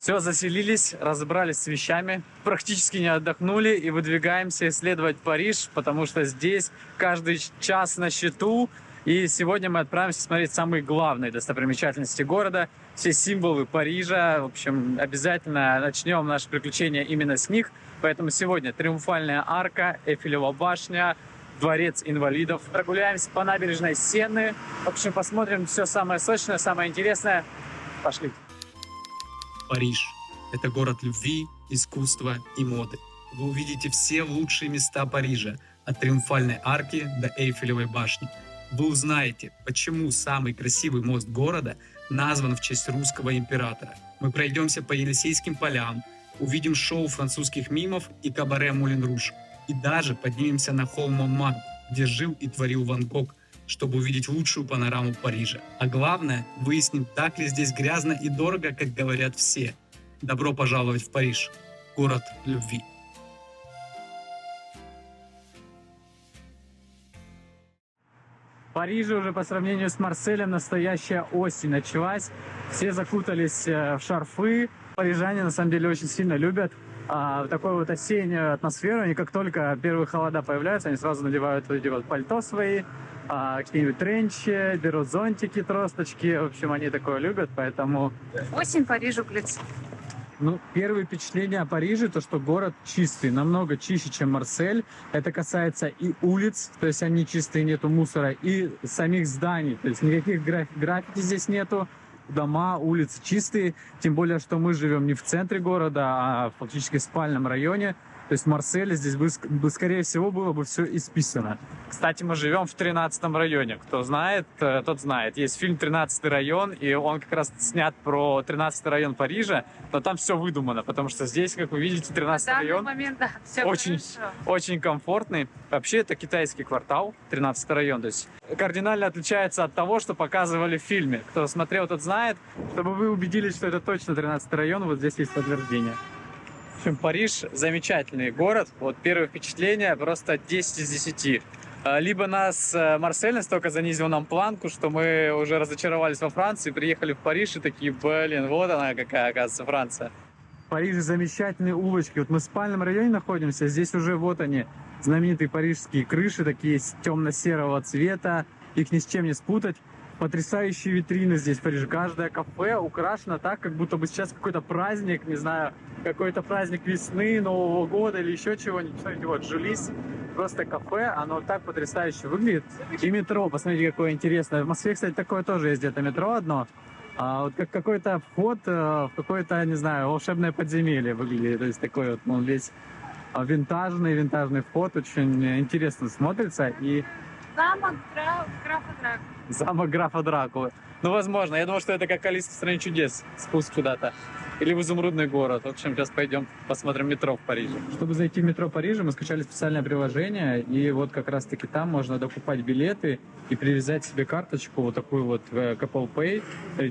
Все, заселились, разобрались с вещами, практически не отдохнули и выдвигаемся исследовать Париж, потому что здесь каждый час на счету. И сегодня мы отправимся смотреть самые главные достопримечательности города, все символы Парижа. В общем, обязательно начнем наше приключение именно с них. Поэтому сегодня Триумфальная арка, Эйфелева башня, Дворец инвалидов. Прогуляемся по набережной Сены. В общем, посмотрим все самое сочное, самое интересное. Пошли. Париж – это город любви, искусства и моды. Вы увидите все лучшие места Парижа, от Триумфальной арки до Эйфелевой башни. Вы узнаете, почему самый красивый мост города назван в честь русского императора. Мы пройдемся по Елисейским полям, увидим шоу французских мимов и кабаре Мулен Руж. И даже поднимемся на холм Монмартр, где жил и творил Ван Гог, чтобы увидеть лучшую панораму Парижа. А главное, выясним, так ли здесь грязно и дорого, как говорят все. Добро пожаловать в Париж, город любви. В Париже уже по сравнению с Марселем настоящая осень началась. Все закутались в шарфы. Парижане на самом деле очень сильно любят такую вот осеннюю атмосферу. И как только первые холода появляются, они сразу надевают эти вот пальто свои, какие-нибудь тренчи, берут зонтики, тросточки. В общем, они такое любят, поэтому... Осень Парижу к лицу. Ну, первые впечатления о Париже, то, что город чистый, намного чище, чем Марсель. Это касается и улиц, то есть они чистые, нету мусора, и самих зданий, то есть никаких граффити здесь нету. Дома, улицы чистые, тем более, что мы живем не в центре города, а фактически в спальном районе. То есть в Марселе здесь бы, скорее всего, было бы все исписано. Кстати, мы живем в 13-м районе. Кто знает, тот знает. Есть фильм «13-й район», и он как раз снят про 13-й район Парижа, но там все выдумано, потому что здесь, как вы видите, 13-й район момент, да, все очень комфортный. Вообще, это китайский квартал, 13-й район. То есть кардинально отличается от того, что показывали в фильме. Кто смотрел, тот знает. Чтобы вы убедились, что это точно 13-й район, вот здесь есть подтверждение. В общем, Париж замечательный город. Вот первое впечатление просто 10 из 10. Либо нас Марсель настолько занизил нам планку, что мы уже разочаровались во Франции, приехали в Париж и такие, блин, вот она какая, оказывается, Франция. В Париже замечательные улочки. Вот мы в спальном районе находимся, здесь уже вот они, знаменитые парижские крыши, такие темно-серого цвета, их ни с чем не спутать. Потрясающие витрины здесь в Париже. Каждое кафе украшено так, как будто бы сейчас какой-то праздник, не знаю, какой-то праздник весны, Нового года или еще чего-нибудь. Смотрите, вот Жулис, просто кафе, оно так потрясающе выглядит. И метро, посмотрите, какое интересное. В Москве, кстати, такое тоже есть где-то метро одно. Вот как какой-то вход в какое-то, не знаю, волшебное подземелье выглядит. То есть такой вот, он весь винтажный вход, очень интересно смотрится. И Замок графа Дракулы. замок графа Дракулы. Ну, возможно. Я думаю, что это как Алиса в стране чудес. Спуск куда-то. Или в изумрудный город. В общем, сейчас пойдем посмотрим метро в Париже. Чтобы зайти в метро Парижа, мы скачали специальное приложение. И вот как раз-таки там можно докупать билеты и привязать себе карточку вот такую вот в Apple Pay.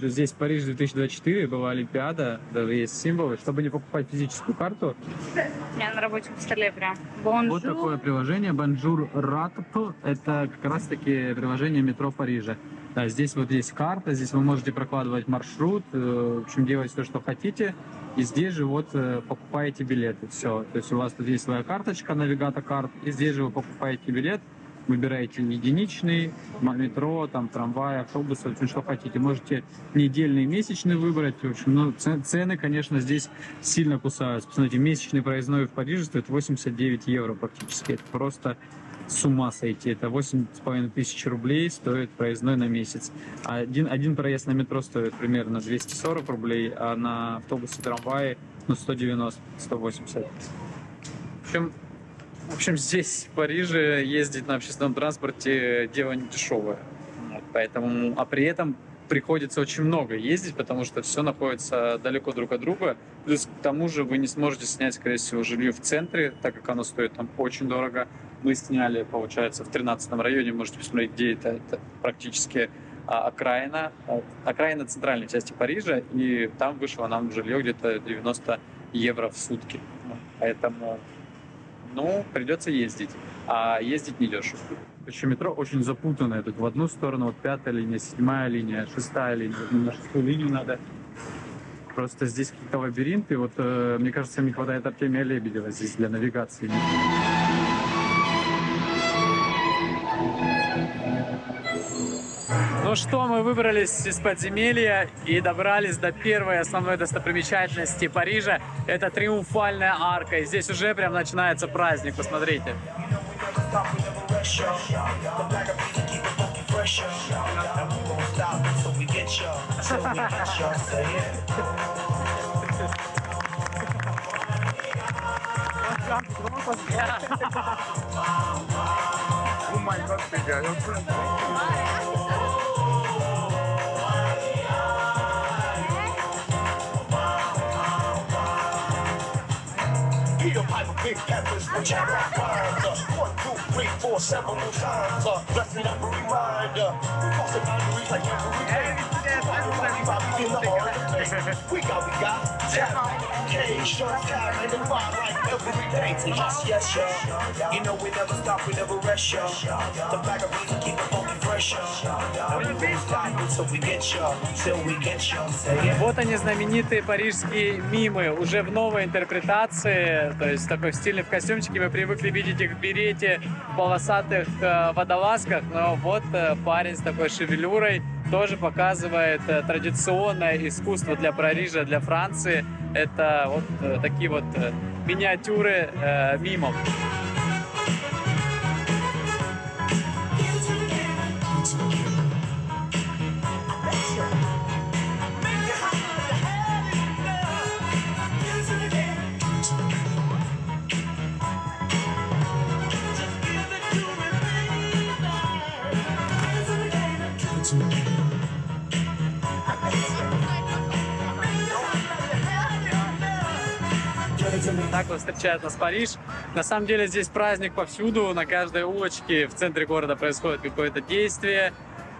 Здесь Париж 2024, была Олимпиада, даже есть символы. Чтобы не покупать физическую карту, У меня на рабочем столе прям. Бонжур. вот такое приложение Bonjour Ratp. Это как раз-таки приложение метро Парижа. Да, здесь вот есть карта, здесь вы можете прокладывать маршрут, в общем, делать все, что хотите. И здесь же вот покупаете билеты. Все. То есть у вас тут есть своя карточка, навигатор карт, и здесь же вы покупаете билет, выбираете единичный, метро, там, трамвай, автобус, в общем, что хотите. Можете недельный, месячный выбрать. В общем, ну, цены, конечно, здесь сильно кусаются. Посмотрите, месячный проездной в Париже стоит 89 евро практически. Это просто с ума сойти. Это 8,5 тысяч рублей стоит проездной на месяц. Один проезд на метро стоит примерно 240 рублей, а на автобусе, трамвае, ну, 190-180. В общем, здесь, в Париже, ездить на общественном транспорте дело не дешевое. Поэтому, а при этом приходится очень много ездить, потому что все находится далеко друг от друга. Плюс к тому же вы не сможете снять, скорее всего, жилье в центре, так как оно стоит там очень дорого. Мы сняли, получается, в 13-м районе, можете посмотреть, где это. Это практически окраина центральной части Парижа, и там вышло нам жилье где-то 90 евро в сутки. Поэтому, ну, придется ездить. А ездить недешево. Причем метро очень запутанное. Тут в одну сторону вот 5-я линия, 7-я линия, 6-я линия. На 6-ю линию надо Просто здесь какие-то лабиринты. Вот, мне кажется, не хватает Артемия Лебедева здесь для навигации. Ну что, мы выбрались из подземелья и добрались до первой основной достопримечательности Парижа. Это Триумфальная арка. И здесь уже прям начинается праздник, посмотрите. Peter Piper, big peppers, which I rock lines. 1, 2, 3, 4, several times. Dressing up a reminder. Crossing boundaries like every day. Bobby in the heart of the place. We got tap, K, short time, and the vibe like every day. Yes, yes, y'all. You know we never stop, we never rest, y'all. The bag of beans keep it funky fresh, y'all. And we won't stop until we get y'all, till we get y'all. Say it. Вот они, знаменитые парижские мимы, уже в новой интерпретации, то есть такой в стильном костюмчике. Мы привыкли видеть их в берете, в полосатых водолазках, но вот парень с такой шевелюрой тоже показывает традиционное искусство для Парижа, для Франции. Это вот такие вот миниатюры мимов. Так вот встречает нас Париж. На самом деле здесь праздник повсюду, на каждой улочке в центре города происходит какое-то действие.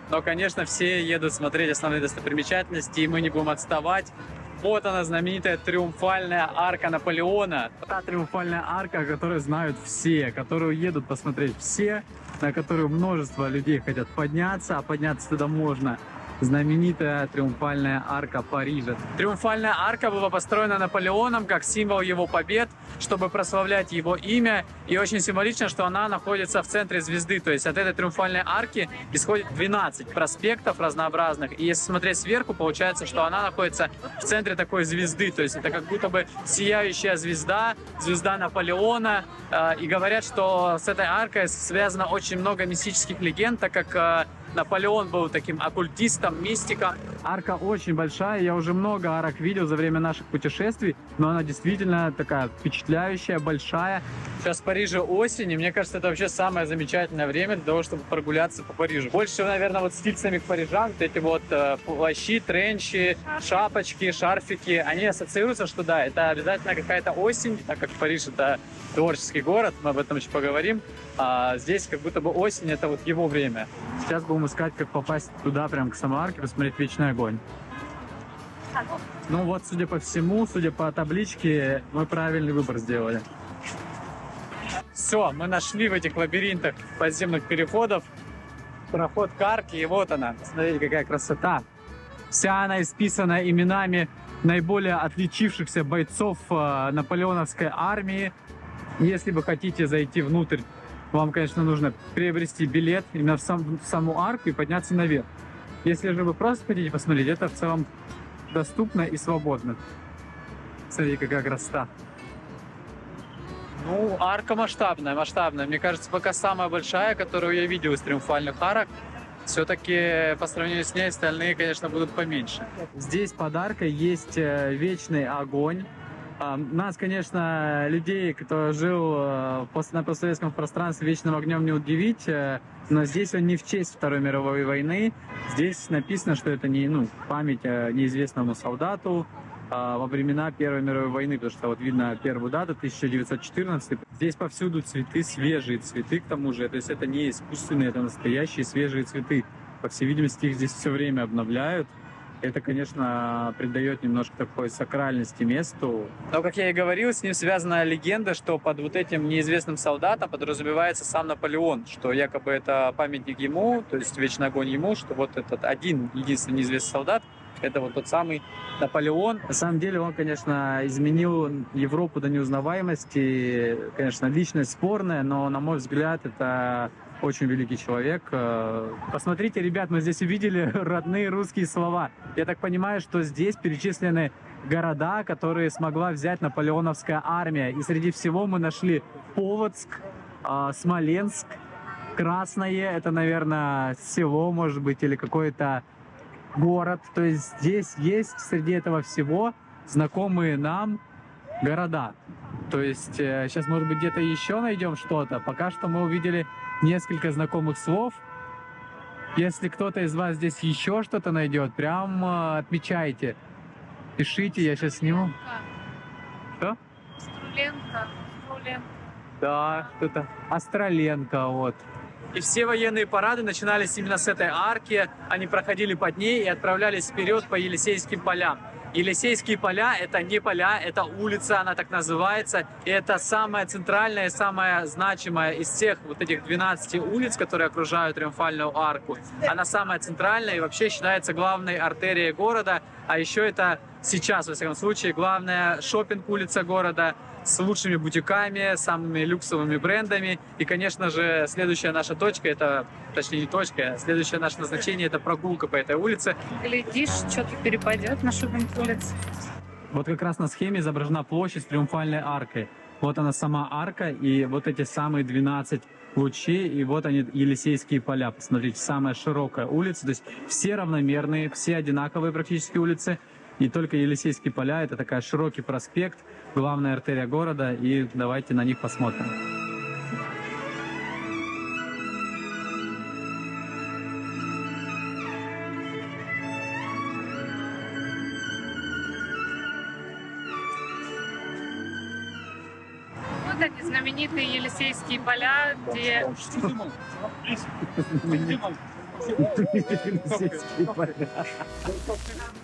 Но, конечно, все едут смотреть основные достопримечательности, и мы не будем отставать. Вот она, знаменитая Триумфальная арка Наполеона. Та Триумфальная арка, которую знают все, которую едут посмотреть все, на которую множество людей хотят подняться, а подняться туда можно. Знаменитая Триумфальная арка Парижа. Триумфальная арка была построена Наполеоном как символ его побед, чтобы прославлять его имя. И очень символично, что она находится в центре звезды. То есть от этой Триумфальной арки исходит 12 проспектов разнообразных. И если смотреть сверху, получается, что она находится в центре такой звезды. То есть это как будто бы сияющая звезда, звезда Наполеона. И говорят, что с этой аркой связано очень много мистических легенд, так как Наполеон был таким оккультистом, мистиком. Арка очень большая, я уже много арок видел за время наших путешествий, но она действительно такая впечатляющая, большая. Сейчас в Париже осень, и мне кажется, это вообще самое замечательное время для того, чтобы прогуляться по Парижу. Больше всего, наверное, вот стильцами к парижан, вот эти вот плащи, тренчи, шапочки, шарфики, они ассоциируются, что да, это обязательно какая-то осень, так как Париж это творческий город, мы об этом еще поговорим. А здесь как будто бы осень, это вот его время. Сейчас будем искать, как попасть туда, прям к самой арке, посмотреть вечный огонь. Ну вот, судя по всему, судя по табличке, мы правильный выбор сделали. Все, мы нашли в этих лабиринтах подземных переходов проход к арке, и вот она. Смотрите, какая красота. Вся она исписана именами наиболее отличившихся бойцов наполеоновской армии. Если вы хотите зайти внутрь, вам, конечно, нужно приобрести билет именно в саму арку и подняться наверх. Если же вы просто хотите посмотреть, это в целом доступно и свободно. Смотрите, какая красота. Ну, арка масштабная, масштабная. Мне кажется, пока самая большая, которую я видел из триумфальных арок. Все-таки по сравнению с ней остальные, конечно, будут поменьше. Здесь под аркой есть вечный огонь. Нас, конечно, людей, кто жил на постсоветском пространстве, вечным огнем не удивить, но здесь он не в честь Второй мировой войны. Здесь написано, что это не память неизвестному солдату во времена Первой мировой войны, потому что вот видно первую дату, 1914. Здесь повсюду цветы, свежие цветы к тому же, то есть это не искусственные, это настоящие свежие цветы. По всей видимости, их здесь все время обновляют. Это, конечно, придает немножко такой сакральности месту. Но, как я и говорил, с ним связана легенда, что под вот этим неизвестным солдатом подразумевается сам Наполеон, что якобы это памятник ему, то есть вечный огонь ему, что вот этот один единственный неизвестный солдат Это вот тот самый Наполеон. На самом деле он, конечно, изменил Европу до неузнаваемости. Конечно, личность спорная, но, на мой взгляд, это очень великий человек. Посмотрите, ребят, мы здесь увидели родные русские слова. Я так понимаю, что здесь перечислены города, которые смогла взять наполеоновская армия. И среди всего мы нашли Полоцк, Смоленск, Красное. Это, наверное, село, может быть, или какой-то город. То есть здесь есть среди этого всего знакомые нам города. То есть сейчас, может быть, где-то еще найдем что-то. Пока что мы увидели несколько знакомых слов. Если кто-то из вас здесь еще что-то найдет, прям отмечайте. Пишите, я сейчас сниму. Что? Струленко. Да, что-то. Остроленко, вот. И все военные парады начинались именно с этой арки. Они проходили под ней и отправлялись вперед по Елисейским полям. Елисейские поля — это не поля, это улица, она так называется. И это самая центральная, самая значимая из всех вот этих 12 улиц, которые окружают Триумфальную арку. Она самая центральная и вообще считается главной артерией города. А еще это сейчас, во всяком случае, главная шопинг-улица города с лучшими бутиками, самыми люксовыми брендами. И, конечно же, следующая наша точка, это, точнее не точка, а следующее наше назначение — это прогулка по этой улице. Глядишь, что-то перепадет на шопинг-улице. Вот как раз на схеме изображена площадь с Триумфальной аркой. Вот она сама арка, и вот эти самые 12 лучей, и вот они, Елисейские поля. Посмотрите, самая широкая улица, то есть все равномерные, все одинаковые практически улицы. И только Елисейские поля — это такой широкий проспект, главная артерия города, и давайте на них посмотрим. Вот они, знаменитые Елисейские поля, где...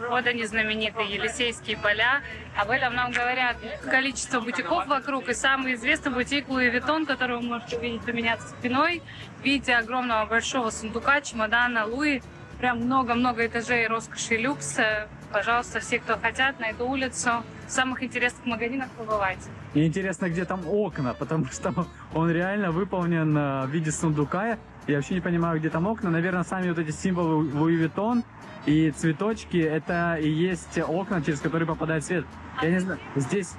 Вот они, знаменитые Елисейские поля. Об этом нам говорят количество бутиков вокруг. И самый известный бутик Луи Виттон, который вы можете видеть у меня за спиной, в виде огромного большого сундука, чемодана Луи. Прям много-много этажей роскоши и люкса. Пожалуйста, все, кто хотят, на эту улицу. В самых интересных магазинах побывайте. И интересно, где там окна, потому что он реально выполнен в виде сундука. Я вообще не понимаю, где там окна. Наверное, сами вот эти символы Луи Виттон и цветочки — это и есть окна, через которые попадает свет. Я не знаю, здесь...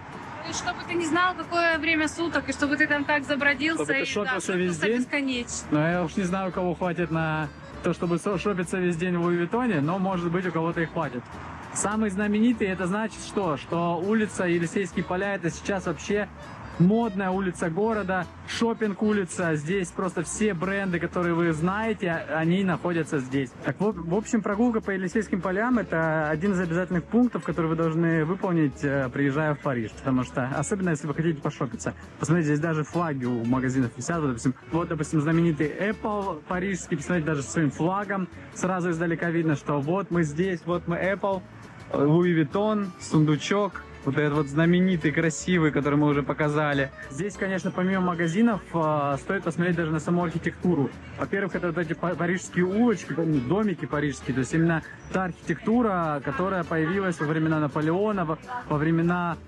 И чтобы ты не знал, какое время суток, и чтобы ты там так забродился, Чтобы ты и шопился да, весь день? бесконечно. Но я уж не знаю, у кого хватит на то, чтобы шопиться весь день в Луи Виттоне, но, может быть, у кого-то и хватит. Самый знаменитый — это значит что? Что улица Елисейские поля — это сейчас вообще модная улица города, шопинг-улица. Здесь просто все бренды, которые вы знаете, они находятся здесь. Так, в общем, прогулка по Елисейским полям — это один из обязательных пунктов, который вы должны выполнить, приезжая в Париж. Потому что, особенно если вы хотите пошопиться. Посмотрите, здесь даже флаги у магазинов висят. Вот, допустим, знаменитый Apple парижский. Посмотрите, даже своим флагом сразу издалека видно, что вот мы здесь, вот мы Apple, Луи Виттон, сундучок. Вот этот вот знаменитый, красивый, который мы уже показали. Здесь, конечно, помимо магазинов, стоит посмотреть даже на саму архитектуру. Во-первых, это вот эти парижские улочки, домики парижские. То есть именно та архитектура, которая появилась во времена Наполеона, во времена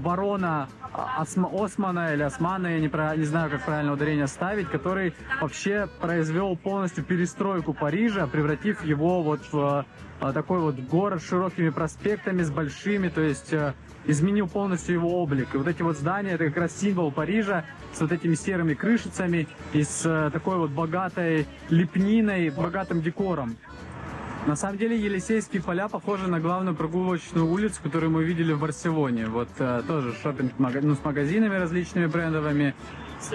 барона Османа или Османа, я не знаю, как правильно ударение ставить, который вообще произвел полностью перестройку Парижа, превратив его вот в такой вот город с широкими проспектами, с большими, то есть изменил полностью его облик. И вот эти вот здания — это как раз символ Парижа с вот этими серыми крышицами и с такой вот богатой лепниной, богатым декором. На самом деле Елисейские поля похожи на главную прогулочную улицу, которую мы видели в Барселоне. Вот тоже шопинг с магазинами различными брендовыми,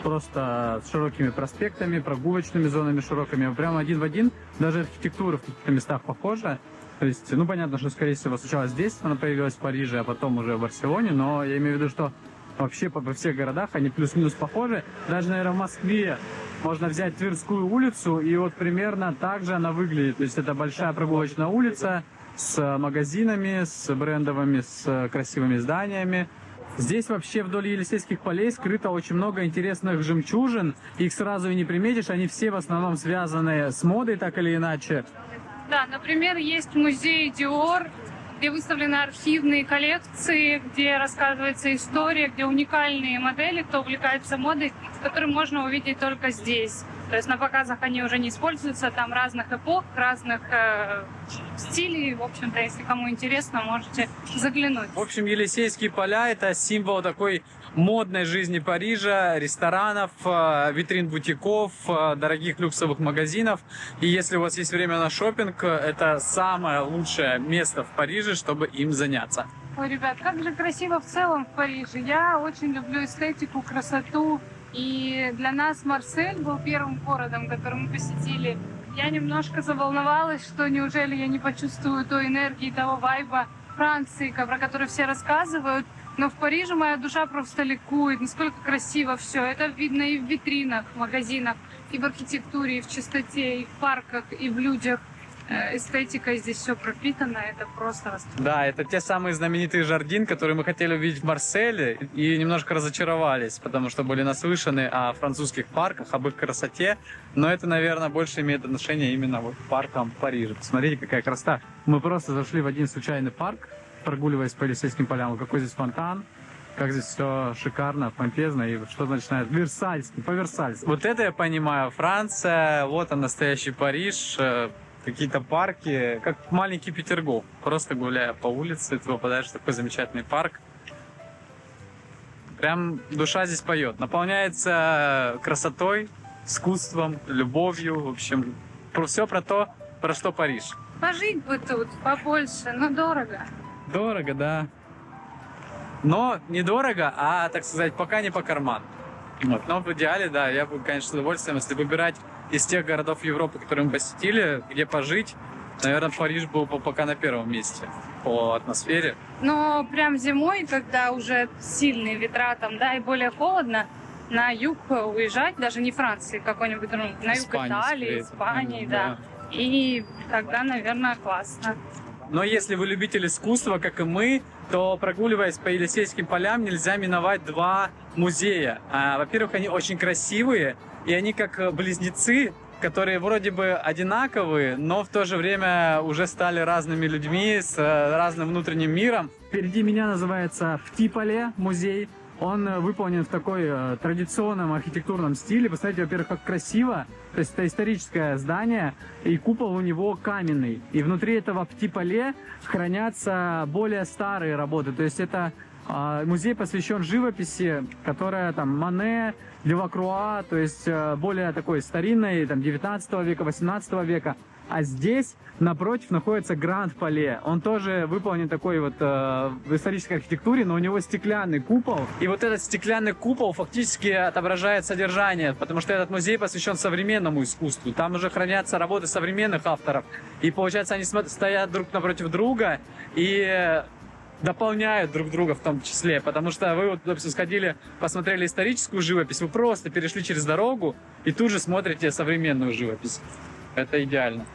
просто с широкими проспектами, прогулочными зонами широкими. Прямо один в один. Даже архитектура в каких-то местах похожа. То есть, ну понятно, что скорее всего сначала здесь она появилась в Париже, а потом уже в Барселоне. Но я имею в виду, что вообще во всех городах они плюс-минус похожи. Даже, наверное, в Москве можно взять Тверскую улицу, и вот примерно так же она выглядит. То есть это большая прогулочная улица с магазинами, с брендовыми, с красивыми зданиями. Здесь вообще вдоль Елисейских полей скрыто очень много интересных жемчужин. Их сразу и не приметишь, они все в основном связаны с модой, так или иначе. Да, например, есть музей Dior, где выставлены архивные коллекции, где рассказывается история, где уникальные модели, кто увлекается модой, которые можно увидеть только здесь. То есть на показах они уже не используются, там разных эпох, разных стилей. В общем-то, если кому интересно, можете заглянуть. В общем, Елисейские поля — это символ такой модной жизни Парижа, ресторанов, витрин бутиков, дорогих люксовых магазинов. И если у вас есть время на шопинг, это самое лучшее место в Париже, чтобы им заняться. Ой, ребят, как же красиво в целом в Париже. Я очень люблю эстетику, красоту. И для нас Марсель был первым городом, который мы посетили. Я немножко заволновалась, что неужели я не почувствую той энергии, того вайба Франции, про который все рассказывают. Но в Париже моя душа просто ликует, насколько красиво все. Это видно и в витринах, в магазинах, и в архитектуре, и в чистоте, и в парках, и в людях. Эстетика здесь все пропитано, это просто восторг. Да, это те самые знаменитые жардин, которые мы хотели увидеть в Марселе и немножко разочаровались, потому что были наслышаны о французских парках, об их красоте, но это, наверное, больше имеет отношение именно вот к паркам Парижа. Посмотрите, какая красота. Мы просто зашли в один случайный парк, прогуливаясь по Елисейским полям. Какой здесь фонтан, как здесь все шикарно, помпезно, и что начинает Версальский, по-версальски. Вот это я понимаю, Франция, вот он, настоящий Париж. Какие-то парки, как маленький Петергоф. Просто гуляя по улице, ты попадаешь в такой замечательный парк. Прям душа здесь поет. Наполняется красотой, искусством, любовью. В общем, все про то, про что Париж. Пожить бы тут побольше, но дорого. Дорого, да. Но недорого, а, так сказать, пока не по карману. Вот. Но в идеале, да, я бы, конечно, с удовольствием, если выбирать из тех городов Европы, которые мы посетили, где пожить, наверное, Париж был пока на первом месте по атмосфере. Но прям зимой, когда уже сильные ветра там, да, и более холодно, на юг уезжать, даже не Франции, какой-нибудь, на юг Испании, Италии, скорее. Испании, Да. да. И тогда, наверное, классно. Но если вы любитель искусства, как и мы, то, прогуливаясь по Елисейским полям, нельзя миновать два музея. Во-первых, они очень красивые, и они как близнецы, которые вроде бы одинаковые, но в то же время уже стали разными людьми, с разным внутренним миром. Впереди меня называется Пти-Пале музей. Он выполнен в такой традиционном архитектурном стиле. Посмотрите, во-первых, как красиво. То есть это историческое здание, и купол у него каменный. И внутри этого Пти-Пале хранятся более старые работы. То есть это музей посвящен живописи, которая там Мане, Делакруа, то есть более такой старинной, там 19 века, 18 века. А здесь напротив находится Гранд-Пале. Он тоже выполнен такой вот в исторической архитектуре, но у него стеклянный купол. И вот этот стеклянный купол фактически отображает содержание, потому что этот музей посвящен современному искусству. Там уже хранятся работы современных авторов. И получается, они стоят друг напротив друга и дополняют друг друга в том числе, потому что вы, вот, допустим, сходили, посмотрели историческую живопись, вы просто перешли через дорогу и тут же смотрите современную живопись. Это идеально.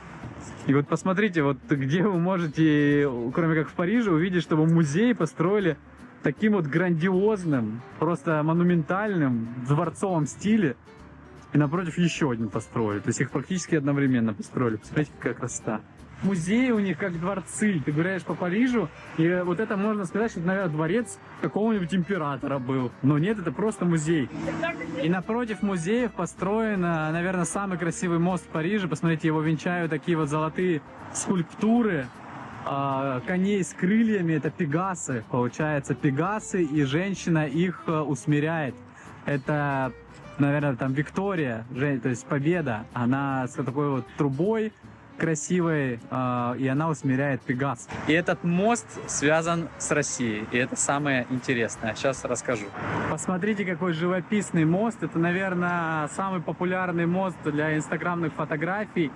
И вот посмотрите, вот где вы можете, кроме как в Париже, увидеть, чтобы музей построили таким вот грандиозным, просто монументальным, дворцовом стиле. И напротив еще один построили. То есть их практически одновременно построили. Посмотрите, какая красота. Музеи у них как дворцы. Ты гуляешь по Парижу, и вот это можно сказать, что это, наверное, дворец какого-нибудь императора был. Но нет, это просто музей. И напротив музеев построен, наверное, самый красивый мост в Париже. Посмотрите, его венчают такие вот золотые скульптуры коней с крыльями. Это пегасы, получается, пегасы, и женщина их усмиряет. Это, наверное, там Виктория, то есть победа. Она с такой вот трубой красивой, и она усмиряет пегас. И этот мост связан с Россией, и это самое интересное. Сейчас расскажу. Посмотрите, какой живописный мост. Это, наверное, самый популярный мост для инстаграмных фотографий.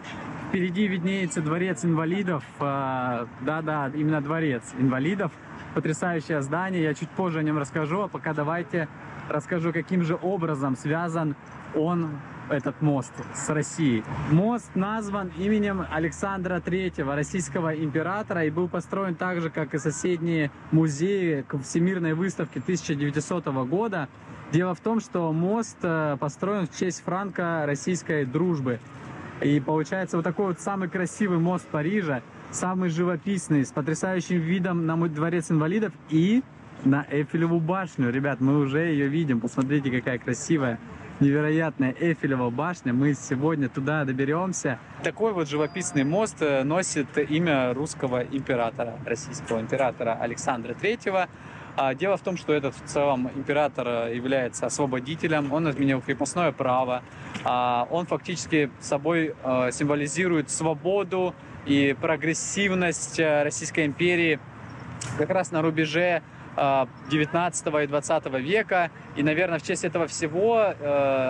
Впереди виднеется дворец инвалидов. Да-да, именно дворец инвалидов. Потрясающее здание. Я чуть позже о нем расскажу, а пока давайте расскажу, каким же образом связан этот мост с Россией. Мост назван именем Александра III, российского императора, и был построен так же, как и соседние музеи к Всемирной выставке 1900 года. Дело в том, что мост построен в честь франко-российской дружбы. И получается вот такой вот самый красивый мост Парижа, самый живописный, с потрясающим видом на дворец инвалидов и на Эйфелеву башню. Ребят, мы уже ее видим. Посмотрите, какая красивая, невероятная Эйфелева башня. Мы сегодня туда доберемся. Такой вот живописный мост носит имя русского императора, российского императора Александра III. Дело в том, что этот в целом император является освободителем, он отменил крепостное право, он фактически собой символизирует свободу и прогрессивность Российской империи как раз на рубеже 19 и 20 века. И, наверное, в честь этого всего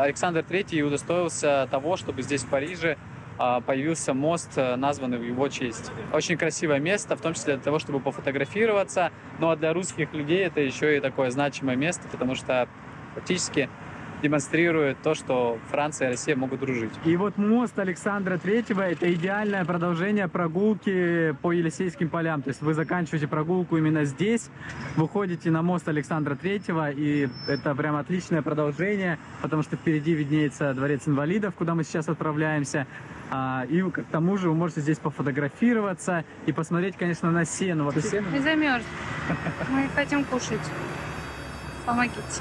Александр III удостоился того, чтобы здесь, в Париже, появился мост, названный в его честь. Очень красивое место, в том числе для того, чтобы пофотографироваться. Ну а для русских людей это еще и такое значимое место, потому что фактически демонстрирует то, что Франция и Россия могут дружить. И вот мост Александра III — это идеальное продолжение прогулки по Елисейским полям. То есть вы заканчиваете прогулку именно здесь, выходите на мост Александра III, и это прям отличное продолжение, потому что впереди виднеется дворец инвалидов, куда мы сейчас отправляемся. И к тому же вы можете здесь пофотографироваться и посмотреть, конечно, на сену. Вообще, Не замерз. Мы хотим кушать. Помогите.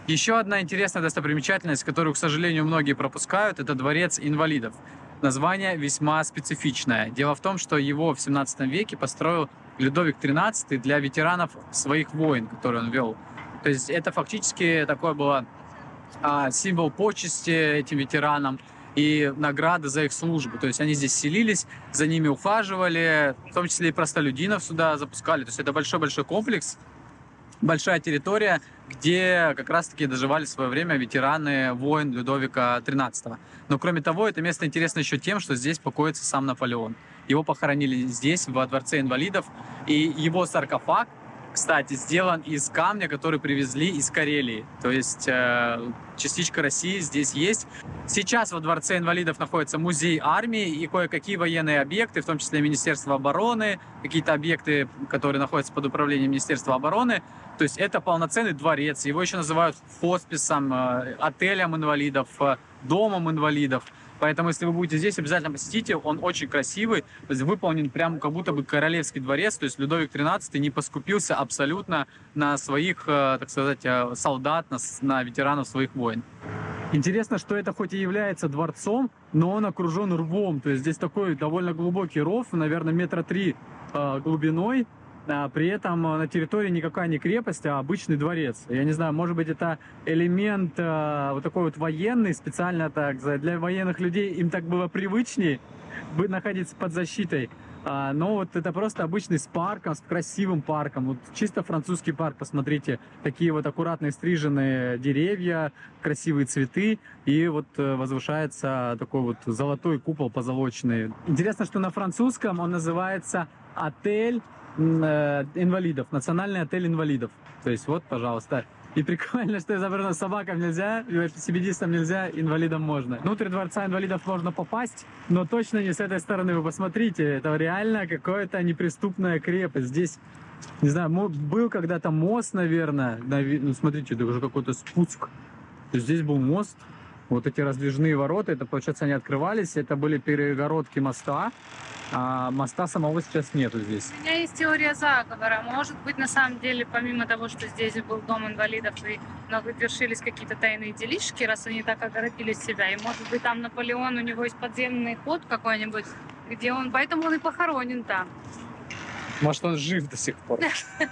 еще одна интересная достопримечательность, которую, к сожалению, многие пропускают, это дворец инвалидов. Название весьма специфичное. Дело в том, что его в 17 веке построил Людовик XIII для ветеранов своих войн, которые он вел. То есть это фактически такой был символ почести этим ветеранам и награды за их службу. То есть они здесь селились, за ними ухаживали, в том числе и простолюдинов сюда запускали. То есть это большой-большой комплекс, большая территория, где как раз-таки доживали свое время ветераны войн Людовика XIII. Но кроме того, это место интересно еще тем, что здесь покоится сам Наполеон. Его похоронили здесь, во Дворце инвалидов, и его саркофаг, кстати, сделан из камня, который привезли из Карелии. То есть частичка России здесь есть. Сейчас во Дворце инвалидов находится музей армии и кое-какие военные объекты, в том числе Министерство обороны, какие-то объекты, которые находятся под управлением Министерства обороны. То есть это полноценный дворец. Его еще называют хосписом, отелем инвалидов, домом инвалидов. Поэтому, если вы будете здесь, обязательно посетите. Он очень красивый, то есть выполнен прям как будто бы королевский дворец. То есть Людовик XIII не поскупился абсолютно на своих, так сказать, солдат, на ветеранов своих войн. Интересно, что это хоть и является дворцом, но он окружен рвом. То есть здесь такой довольно глубокий ров, наверное, 3 метра глубиной. При этом на территории никакая не крепость, а обычный дворец. Я не знаю, может быть, это элемент вот такой вот военный, специально так, для военных людей им так было привычнее находиться под защитой. Но вот это просто обычный с парком, с красивым парком. Вот чисто французский парк, посмотрите. Такие вот аккуратные стриженные деревья, красивые цветы. И вот возвышается такой вот золотой купол позолоченный. Интересно, что на французском он называется «Отель инвалидов», национальный отель инвалидов. То есть вот, пожалуйста. И прикольно, что изображено: собакам нельзя, велосипедистам нельзя, инвалидам можно. Внутрь Дворца инвалидов можно попасть, но точно не с этой стороны. Вы посмотрите, это реально какая-то неприступная крепость. Здесь, не знаю, был когда-то мост, наверное. Ну, смотрите, это уже какой-то спуск. Здесь был мост. Вот эти раздвижные ворота, это, получается, они открывались. Это были перегородки моста. А моста самого сейчас нету здесь. У меня есть теория заговора. Может быть, на самом деле, помимо того, что здесь был дом инвалидов и вершились какие-то тайные делишки, раз они так огородили себя. И, может быть, там Наполеон, у него есть подземный ход какой-нибудь, где он... Поэтому он и похоронен там. Может, он жив до сих пор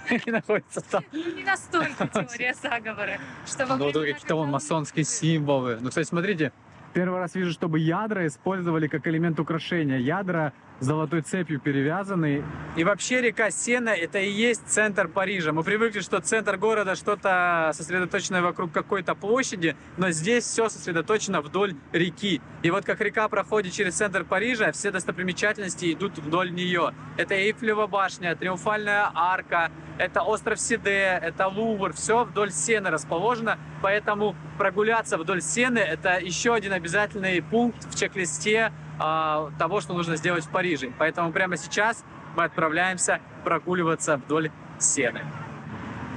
и находится там. Ну, не настолько теория заговора, что во Ну, времена, какие-то вон когда- масонские символы. Ну, кстати, смотрите, первый раз вижу, чтобы ядра использовали как элемент украшения. Ядра золотой цепью перевязаны. И вообще река Сена — это и есть центр Парижа. Мы привыкли, что центр города что-то сосредоточенное вокруг какой-то площади, но здесь все сосредоточено вдоль реки. И вот как река проходит через центр Парижа, все достопримечательности идут вдоль нее. Это Эйфелева башня, Триумфальная арка, это остров Сиде, это Лувр, все вдоль Сены расположено. Поэтому прогуляться вдоль Сены — это еще один обязательный пункт в чек-листе того, что нужно сделать в Париже. Поэтому прямо сейчас мы отправляемся прогуливаться вдоль Сены.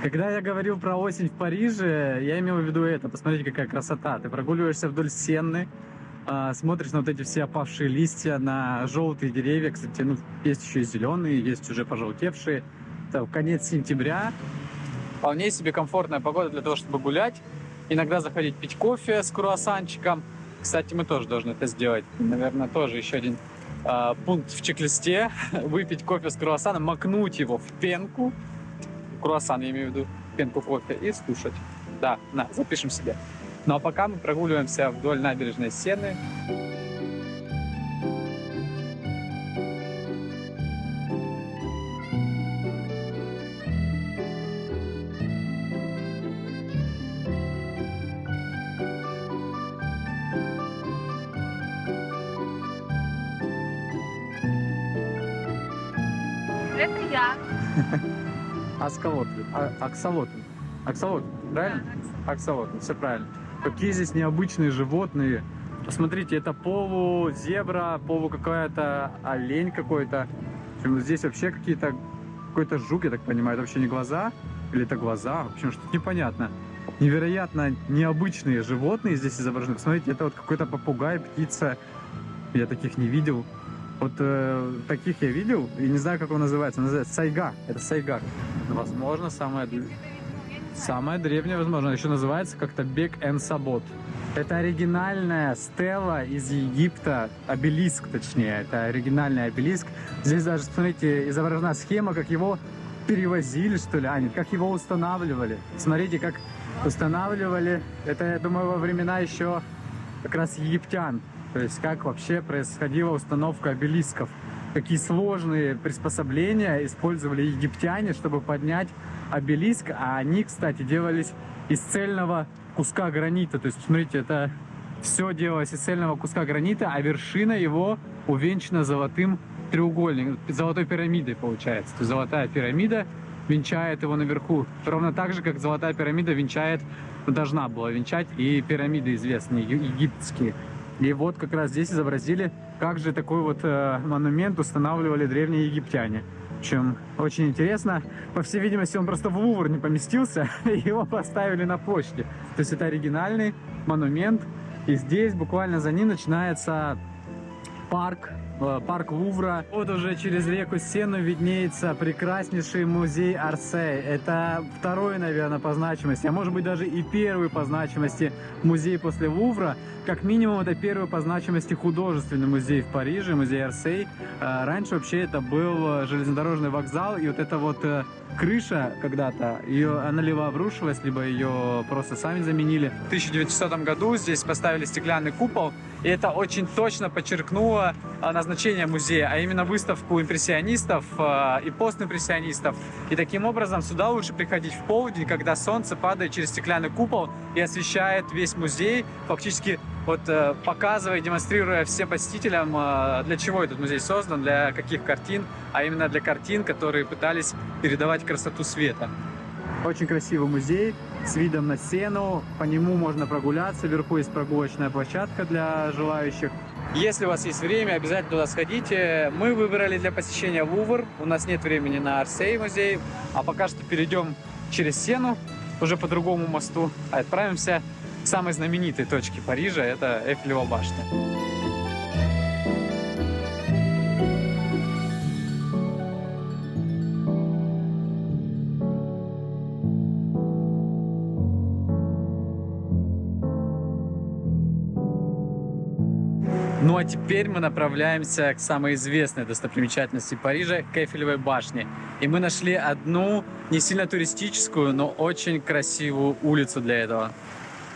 Когда я говорил про осень в Париже, я имел в виду это. Посмотрите, какая красота. Ты прогуливаешься вдоль Сены, Смотришь на вот эти все опавшие листья, на желтые деревья. Кстати, ну, есть еще и зеленые, есть уже пожелтевшие. Это конец сентября. Вполне себе комфортная погода для того, чтобы гулять. Иногда заходить пить кофе с круассанчиком. Кстати, мы тоже должны это сделать. Наверное, тоже еще один пункт в чек-листе. Выпить кофе с круассаном, макнуть его в пенку. Круассан, я имею в виду, пенку кофе, и скушать. Да, на, запишем себе. Ну а пока мы прогуливаемся вдоль набережной Сены. Это я. Аксолотль. Аксолотль, правильно? Аксолотль, все правильно. Какие здесь необычные животные. Посмотрите, это полузебра, какая-то олень какой-то. Здесь вообще какой-то жук, я так понимаю. Это вообще не глаза? Или это глаза? В общем, что-то непонятно. Невероятно необычные животные здесь изображены. Посмотрите, это вот какой-то попугай, птица. Я таких не видел. Вот таких я видел, и не знаю, как он называется. Называется сайга. Это сайга. Возможно, самая древняя, возможно. Еще называется как-то Бек-эн-Сабот. Это оригинальная стела из Египта, обелиск точнее. Это оригинальный обелиск. Здесь даже, смотрите, изображена схема, как его перевозили, что ли. Нет, как его устанавливали. Смотрите, как устанавливали. Это, я думаю, во времена еще как раз египтян. То есть как вообще происходила установка обелисков. Какие сложные приспособления использовали египтяне, чтобы поднять обелиск. А они, кстати, делались из цельного куска гранита. То есть, смотрите, это все делалось из цельного куска гранита, а вершина его увенчана золотым треугольником, золотой пирамидой получается. То есть золотая пирамида венчает его наверху. Ровно так же, как золотая пирамида должна была венчать и пирамиды известные, египетские. И вот как раз здесь изобразили, как же такой вот монумент устанавливали древние египтяне. В общем, очень интересно. По всей видимости, он просто в Лувр не поместился, и его поставили на площади. То есть это оригинальный монумент. И здесь буквально за ним начинается парк Лувра. Вот уже через реку Сену виднеется прекраснейший музей Орсей. Это второй, наверное, по значимости, а может быть даже и первый по значимости музей после Лувра. Как минимум, это первый по значимости художественный музей в Париже, музей Орсей. Раньше вообще это был железнодорожный вокзал, и вот эта вот крыша когда-то, она либо обрушилась, либо ее просто сами заменили. В 1900 году здесь поставили стеклянный купол, и это очень точно подчеркнуло назначение музея, а именно выставку импрессионистов и постимпрессионистов. И таким образом сюда лучше приходить в полдень, когда солнце падает через стеклянный купол и освещает весь музей, фактически вот показывая, демонстрируя всем посетителям, для чего этот музей создан, для каких картин, а именно для картин, которые пытались передавать красоту света. Очень красивый музей с видом на Сену, по нему можно прогуляться, вверху есть прогулочная площадка для желающих. Если у вас есть время, обязательно туда сходите. Мы выбрали для посещения Лувр, у нас нет времени на Орсей музей, а пока что перейдем через Сену, уже по другому мосту, а отправимся к самой знаменитой точке Парижа, это Эйфелева башня. Ну а теперь мы направляемся к самой известной достопримечательности Парижа, к Эйфелевой башне. И мы нашли одну не сильно туристическую, но очень красивую улицу для этого.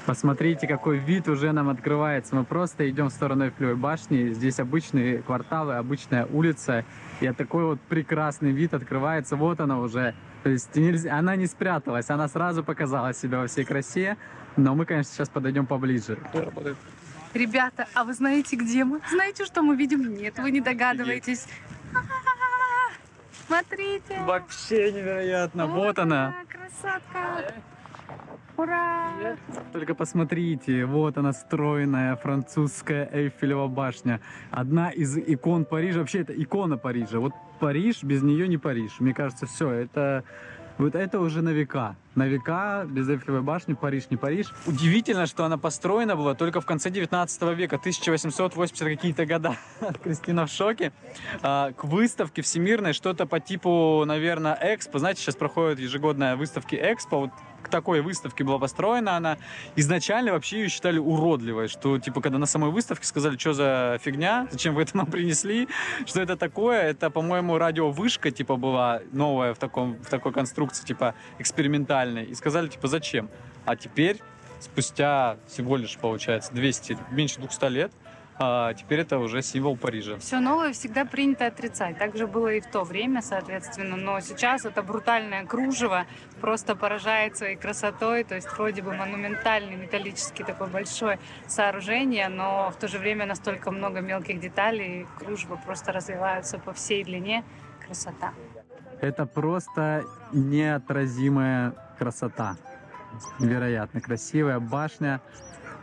Посмотрите, какой вид уже нам открывается. Мы просто идем в сторону Эйфелевой башни. Здесь обычные кварталы, обычная улица. И такой вот прекрасный вид открывается. Вот она уже. То есть она не спряталась, она сразу показала себя во всей красе. Но мы, конечно, сейчас подойдем поближе. Ребята, а вы знаете, где мы? Знаете, что мы видим? Нет, вы не догадываетесь. Смотрите. Вообще невероятно. Вот она. Красотка. Ура! Только посмотрите, вот она, стройная французская Эйфелева башня. Одна из икон Парижа. Вообще, это икона Парижа. Вот Париж, без нее не Париж. Мне кажется, все, вот это уже на века. на века, без Эйфелевой башни, Париж не Париж. Удивительно, что она построена была только в конце 19 века, 1880 какие-то года. Кристина в шоке. К выставке всемирной, что-то по типу, наверное, Экспо. Знаете, сейчас проходят ежегодные выставки Экспо. Вот к такой выставке была построена она. Изначально вообще ее считали уродливой, что, типа, когда на самой выставке сказали, что за фигня, зачем вы это нам принесли, что это такое, это, по-моему, радиовышка, типа, была новая в такой конструкции, типа, экспериментальной, и сказали, типа, зачем? А теперь, спустя всего лишь, получается, меньше 200 лет, теперь это уже символ Парижа. Все новое всегда принято отрицать. Так же было и в то время, соответственно. Но сейчас это брутальное кружево просто поражает своей красотой. То есть вроде бы монументальный, металлический такое большое сооружение, но в то же время настолько много мелких деталей, кружево просто развиваются по всей длине. Красота. Это просто неотразимая красота. Невероятно красивая башня.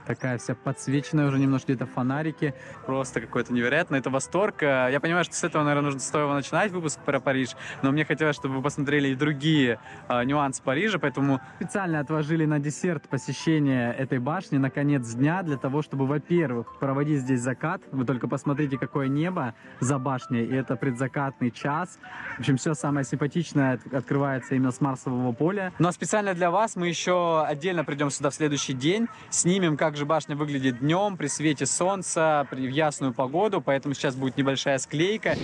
Такая вся подсвеченная уже немножко, где-то фонарики. Просто какой-то невероятный. Это восторг. Я понимаю, что с этого, наверное, стоило начинать выпуск про Париж, но мне хотелось, чтобы вы посмотрели и другие нюансы Парижа, поэтому специально отложили на десерт посещение этой башни на конец дня для того, чтобы, во-первых, проводить здесь закат. Вы только посмотрите, какое небо за башней, и это предзакатный час. В общем, все самое симпатичное открывается именно с Марсового поля. Но специально для вас мы еще отдельно придем сюда в следующий день, снимем, как же башня выглядит днем, при свете солнца, в ясную погоду, поэтому сейчас будет небольшая склейка.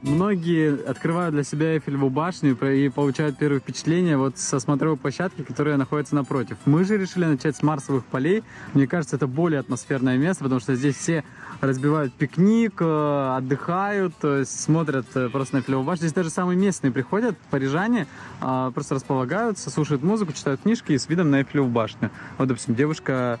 Многие открывают для себя Эйфелеву башню и получают первые впечатления вот со смотровой площадки, которая находится напротив. Мы же решили начать с Марсовых полей. Мне кажется, это более атмосферное место, потому что здесь все разбивают пикник, отдыхают, то есть смотрят просто на Эйфелеву башню. Здесь даже самые местные приходят, парижане, просто располагаются, слушают музыку, читают книжки и с видом на Эйфелеву башню. Вот, допустим, девушка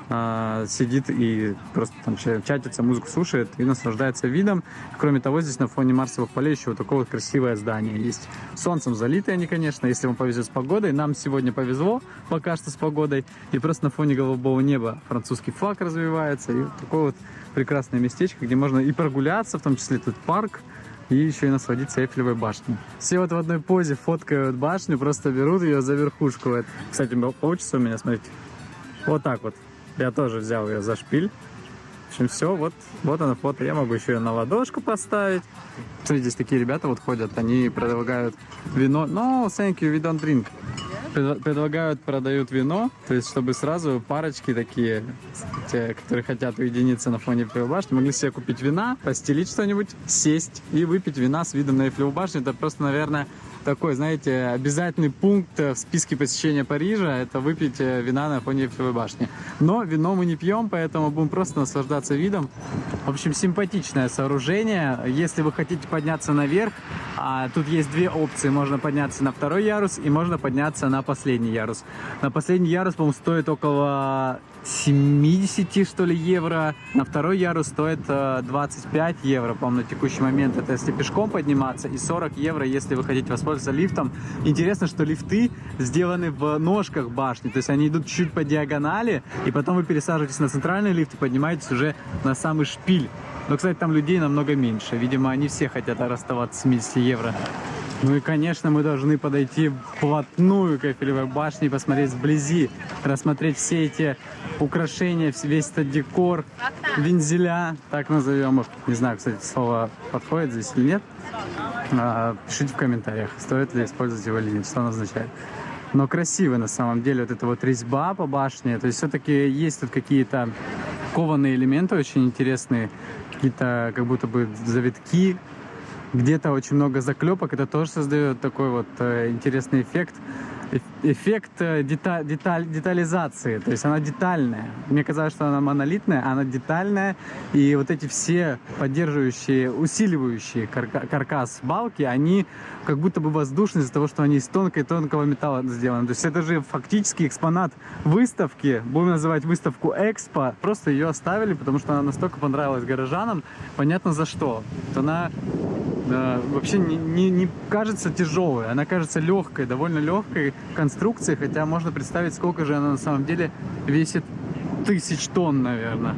сидит и просто там чатится, музыку слушает и наслаждается видом. Кроме того, здесь на фоне Марсовых полей еще вот такое вот красивое здание есть. Солнцем залитые они, конечно, если вам повезет с погодой. Нам сегодня повезло пока что с погодой. И просто на фоне голубого неба французский флаг развивается. И вот такое вот прекрасное местечко, где можно и прогуляться, в том числе тут парк, и еще и насладиться Эйфелевой башней. Все вот в одной позе фоткают башню, просто берут ее за верхушку. Кстати, получится у меня, смотрите. Вот так вот. Я тоже взял ее за шпиль. В общем, все, вот она фото. Я могу еще ее на ладошку поставить. Смотрите, здесь такие ребята вот ходят, они предлагают вино. No, thank you, we don't drink. Продают вино, то есть, чтобы сразу парочки такие, те, которые хотят уединиться на фоне Эйфелевой башни, могли себе купить вина, постелить что-нибудь, сесть и выпить вина с видом на Эйфелеву башню. Это просто, наверное, такой, знаете, обязательный пункт в списке посещения Парижа — это выпить вина на фоне Эйфелевой башни. Но вино мы не пьем, поэтому будем просто наслаждаться видом. В общем, симпатичное сооружение. Если вы хотите подняться наверх, тут есть две опции. Можно подняться на второй ярус и можно подняться на последний ярус. На последний ярус, по-моему, стоит около 70, что ли, евро. На второй ярус стоит 25 евро, по-моему, на текущий момент. Это если пешком подниматься. И 40 евро, если вы хотите воспользоваться лифтом. Интересно, что лифты сделаны в ножках башни. То есть они идут чуть по диагонали. И потом вы пересаживаетесь на центральный лифт и поднимаетесь уже на самый шпиль. Но, кстати, там людей намного меньше. Видимо, они все хотят расставаться с 70 евро. Ну и, конечно, мы должны подойти вплотную к Эйфелевой башне и посмотреть вблизи, рассмотреть все эти украшения, весь этот декор, вензеля, так назовем их. Не знаю, кстати, слово подходит здесь или нет. Пишите в комментариях, стоит ли использовать его или нет, что оно означает. Но красиво на самом деле вот эта вот резьба по башне. То есть все-таки есть тут какие-то кованые элементы очень интересные, какие-то как будто бы завитки. Где-то очень много заклепок, это тоже создает такой вот интересный эффект. эффект детализации, то есть она детальная. Мне казалось, что она монолитная, а она детальная, и вот эти все поддерживающие, усиливающие каркас балки, они как будто бы воздушные из-за того, что они из тонкого металла сделаны. То есть это же фактически экспонат выставки, будем называть выставку Экспо, просто ее оставили, потому что она настолько понравилась горожанам, понятно за что. Она вообще не кажется тяжелой, она кажется легкой, довольно легкой конструкцией, хотя можно представить, сколько же она на самом деле весит. 1000 тонн, наверное.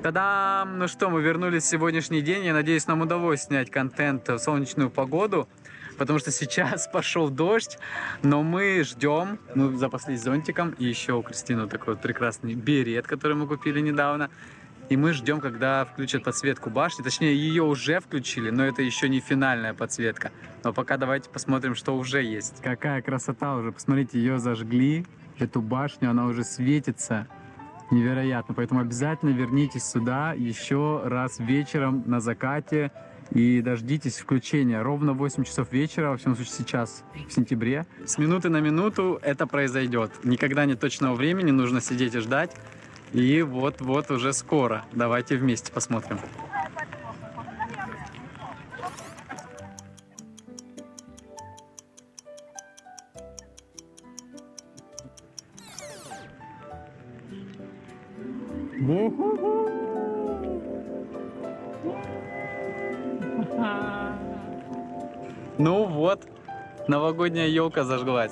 Та-дам! Ну что, мы вернулись в сегодняшний день. Я надеюсь, нам удалось снять контент в солнечную погоду, потому что сейчас пошел дождь, но мы ждем. Мы запаслись зонтиком, и еще у Кристины такой вот прекрасный берет, который мы купили недавно. И мы ждем, когда включат подсветку башни. Точнее, ее уже включили, но это еще не финальная подсветка. Но пока давайте посмотрим, что уже есть. Какая красота уже. Посмотрите, ее зажгли, эту башню, она уже светится. Невероятно. Поэтому обязательно вернитесь сюда еще раз вечером на закате и дождитесь включения. Ровно в 8 часов вечера, во всяком случае сейчас, в сентябре. С минуты на минуту это произойдет. Никогда нет точного времени, нужно сидеть и ждать. И вот-вот уже скоро. Давайте вместе посмотрим. Ну вот, новогодняя елка зажглась.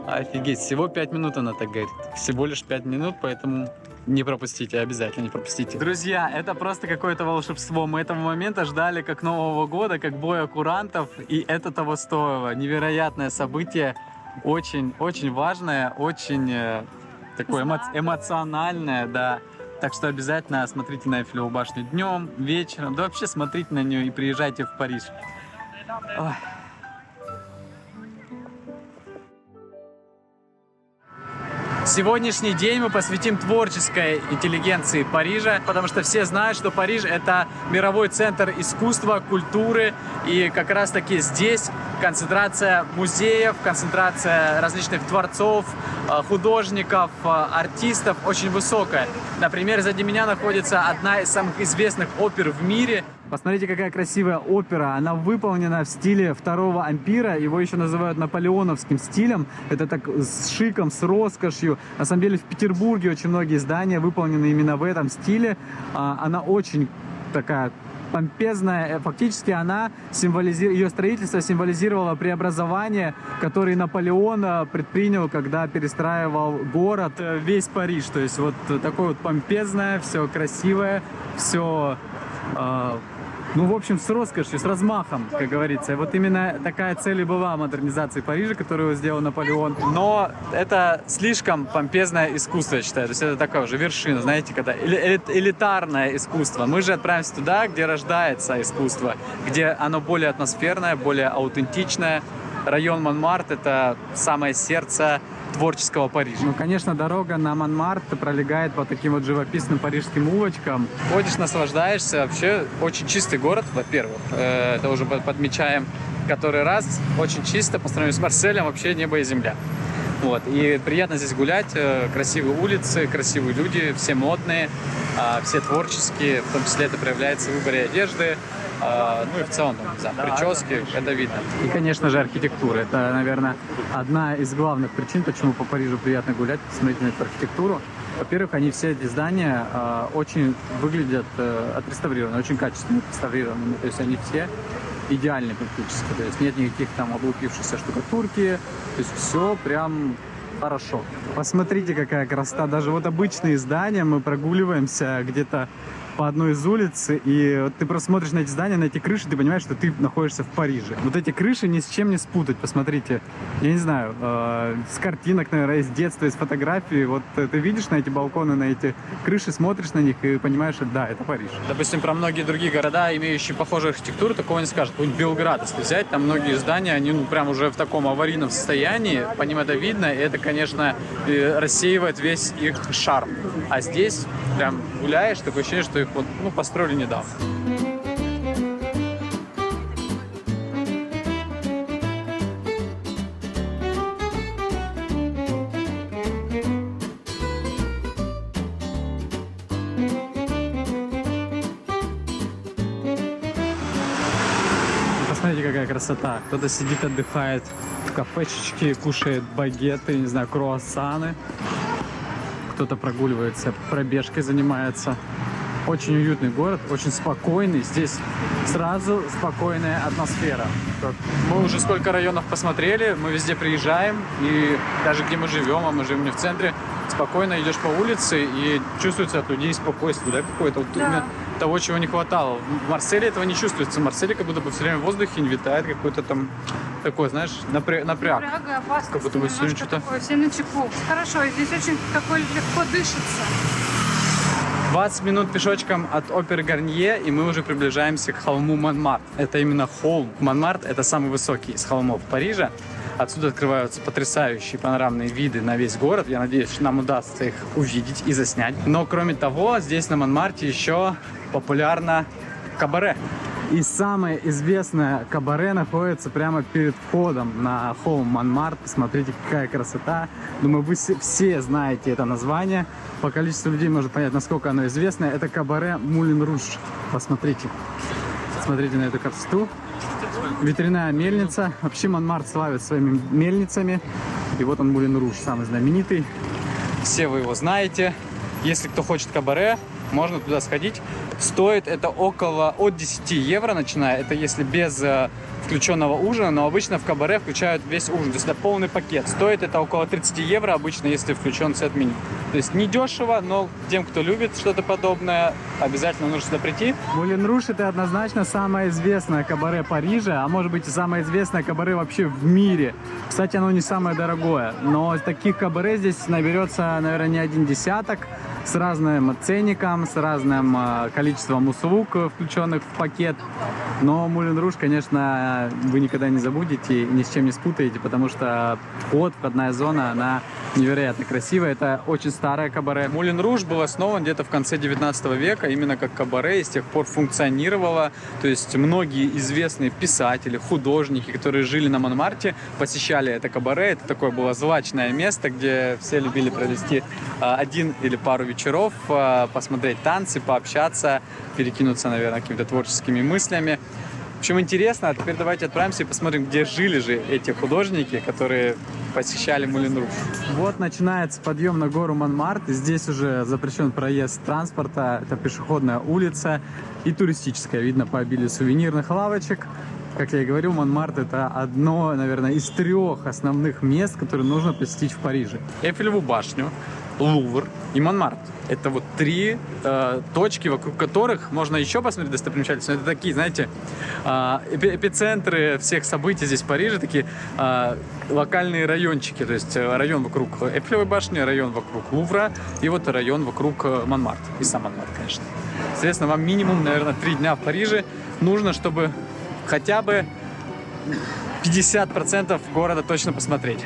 Офигеть, всего 5 минут она так горит. Всего лишь 5 минут, поэтому не пропустите, обязательно не пропустите. Друзья, это просто какое-то волшебство. Мы этого момента ждали как Нового года, как боя курантов, и это того стоило. Невероятное событие, очень важное, очень такое эмоциональное, да. Так что обязательно смотрите на Эйфелеву башню днем, вечером, да вообще смотрите на нее и приезжайте в Париж. Ой. Сегодняшний день мы посвятим творческой интеллигенции Парижа, потому что все знают, что Париж — это мировой центр искусства, культуры, и как раз-таки здесь концентрация музеев, концентрация различных творцов, художников, артистов очень высокая. Например, сзади меня находится одна из самых известных опер в мире. Посмотрите, какая красивая опера. Она выполнена в стиле второго ампира. Его еще называют наполеоновским стилем. Это так с шиком, с роскошью. На самом деле в Петербурге очень многие здания выполнены именно в этом стиле. Она очень такая помпезная. Фактически она ее строительство символизировало преобразование, которое Наполеон предпринял, когда перестраивал город, весь Париж. То есть вот такое вот помпезное, все красивое, все... ну, в общем, с роскошью, с размахом, как говорится. И вот именно такая цель и была модернизации Парижа, которую сделал Наполеон. Но это слишком помпезное искусство, я считаю. То есть это такая уже вершина, знаете, когда элитарное искусство. Мы же отправимся туда, где рождается искусство, где оно более атмосферное, более аутентичное. Район Монмарт — это самое сердце творческого Парижа. Ну, конечно, дорога на Монмарт пролегает по таким вот живописным парижским улочкам. Ходишь, наслаждаешься. Вообще очень чистый город, во-первых. Это уже подмечаем который раз. Очень чисто по сравнению с Марселем, вообще небо и земля. Вот. И приятно здесь гулять. Красивые улицы, красивые люди, все модные, все творческие. В том числе это проявляется в выборе одежды. Ну и в целом, не знаю, прически, это видно. И, конечно же, архитектура. Это, наверное, одна из главных причин, почему по Парижу приятно гулять, посмотреть на эту архитектуру. Во-первых, они все эти здания очень выглядят отреставрированы, очень качественно отреставрированы. То есть они все идеальны практически. То есть нет никаких там облупившейся штукатурки. То есть все прям хорошо. Посмотрите, какая красота. Даже вот обычные здания, мы прогуливаемся где-то по одной из улиц, и вот ты просто смотришь на эти здания, на эти крыши, ты понимаешь, что ты находишься в Париже. Вот эти крыши ни с чем не спутать, посмотрите. Я не знаю, с картинок, наверное, из детства, из фотографий. Вот ты видишь на эти балконы, на эти крыши, смотришь на них и понимаешь, что да, это Париж. Допустим, про многие другие города, имеющие похожую архитектуру, такого не скажут. Какой-нибудь Белград, если взять, там многие здания, они прям уже в таком аварийном состоянии, по ним это видно, и это, конечно, рассеивает весь их шарм. А здесь прям гуляешь, такое ощущение, что их вот, построили недавно. какая красота. Кто-то сидит, отдыхает в кафешечке, кушает багеты, не знаю, круассаны. Кто-то прогуливается, пробежкой занимается. Очень уютный город, очень спокойный. Здесь сразу спокойная атмосфера. Мы уже сколько районов посмотрели, мы везде приезжаем. И даже где мы живем, а мы живем не в центре, спокойно идешь по улице и чувствуется от людей спокойствие, да, какое-то. Вот именно того, чего не хватало. В Марселе этого не чувствуется. В Марселе как будто бы все время в воздухе не витает какой-то там такой, знаешь, напряг. Напряга, опасность, как будто бы сегодня что-то... такое, все на чеку. Хорошо, здесь очень такой легко дышится. 20 минут пешочком от оперы Гарнье, и мы уже приближаемся к холму Монмарт. Это именно холм. Монмарт — это самый высокий из холмов Парижа. Отсюда открываются потрясающие панорамные виды на весь город. Я надеюсь, что нам удастся их увидеть и заснять. Но кроме того, здесь на Монмарте еще популярно кабаре. И самое известное кабаре находится прямо перед входом на холм Монмарт. Посмотрите, какая красота. Думаю, вы все знаете это название. По количеству людей можно понять, насколько оно известное. Это кабаре Мулен Руж. Посмотрите. Смотрите на эту красоту. Ветряная мельница. Вообще Монмарт славит своими мельницами. И вот он, Мулен Руж, самый знаменитый. Все вы его знаете. Если кто хочет кабаре, можно туда сходить. Стоит это от 10 евро, начиная. Это если без включенного ужина, но обычно в кабаре включают весь ужин. То есть это полный пакет. Стоит это около 30 евро обычно, если включен сет меню. То есть не дешево, но тем, кто любит что-то подобное, обязательно нужно сюда прийти. Мулен Руж — это однозначно самое известное кабаре Парижа, а может быть и самое известное кабаре вообще в мире. Кстати, оно не самое дорогое, но таких кабаре здесь наберется, наверное, не один десяток, с разным ценником, с разным количеством услуг, включенных в пакет. Но Мулен Руж, конечно, вы никогда не забудете и ни с чем не спутаете, потому что входная зона, она невероятно красивая. Это очень старое кабаре. Мулен Руж был основан где-то в конце 19 века, именно как кабаре, и с тех пор функционировало. То есть многие известные писатели, художники, которые жили на Монмарте, посещали это кабаре. Это такое было злачное место, где все любили провести один или пару вечеров, посмотреть танцы, пообщаться, перекинуться, наверное, какими-то творческими мыслями. В общем, интересно. А теперь давайте отправимся и посмотрим, где жили же эти художники, которые посещали Мулен Руж. Вот начинается подъем на гору Монмарт. Здесь уже запрещен проезд транспорта. Это пешеходная улица и туристическая. Видно по обилию сувенирных лавочек. Как я и говорил, Монмарт — это одно, наверное, из 3 основных мест, которые нужно посетить в Париже. Эйфелеву башню, Лувр и Монмарт. Это вот 3 точки, вокруг которых можно еще посмотреть достопримечательности. Это такие, знаете, эпицентры всех событий здесь в Париже, такие локальные райончики. То есть район вокруг Эйфелевой башни, район вокруг Лувра и вот район вокруг Монмарт. И сам Монмарт, конечно. Соответственно, вам минимум, наверное, 3 дня в Париже нужно, чтобы хотя бы 50% города точно посмотреть.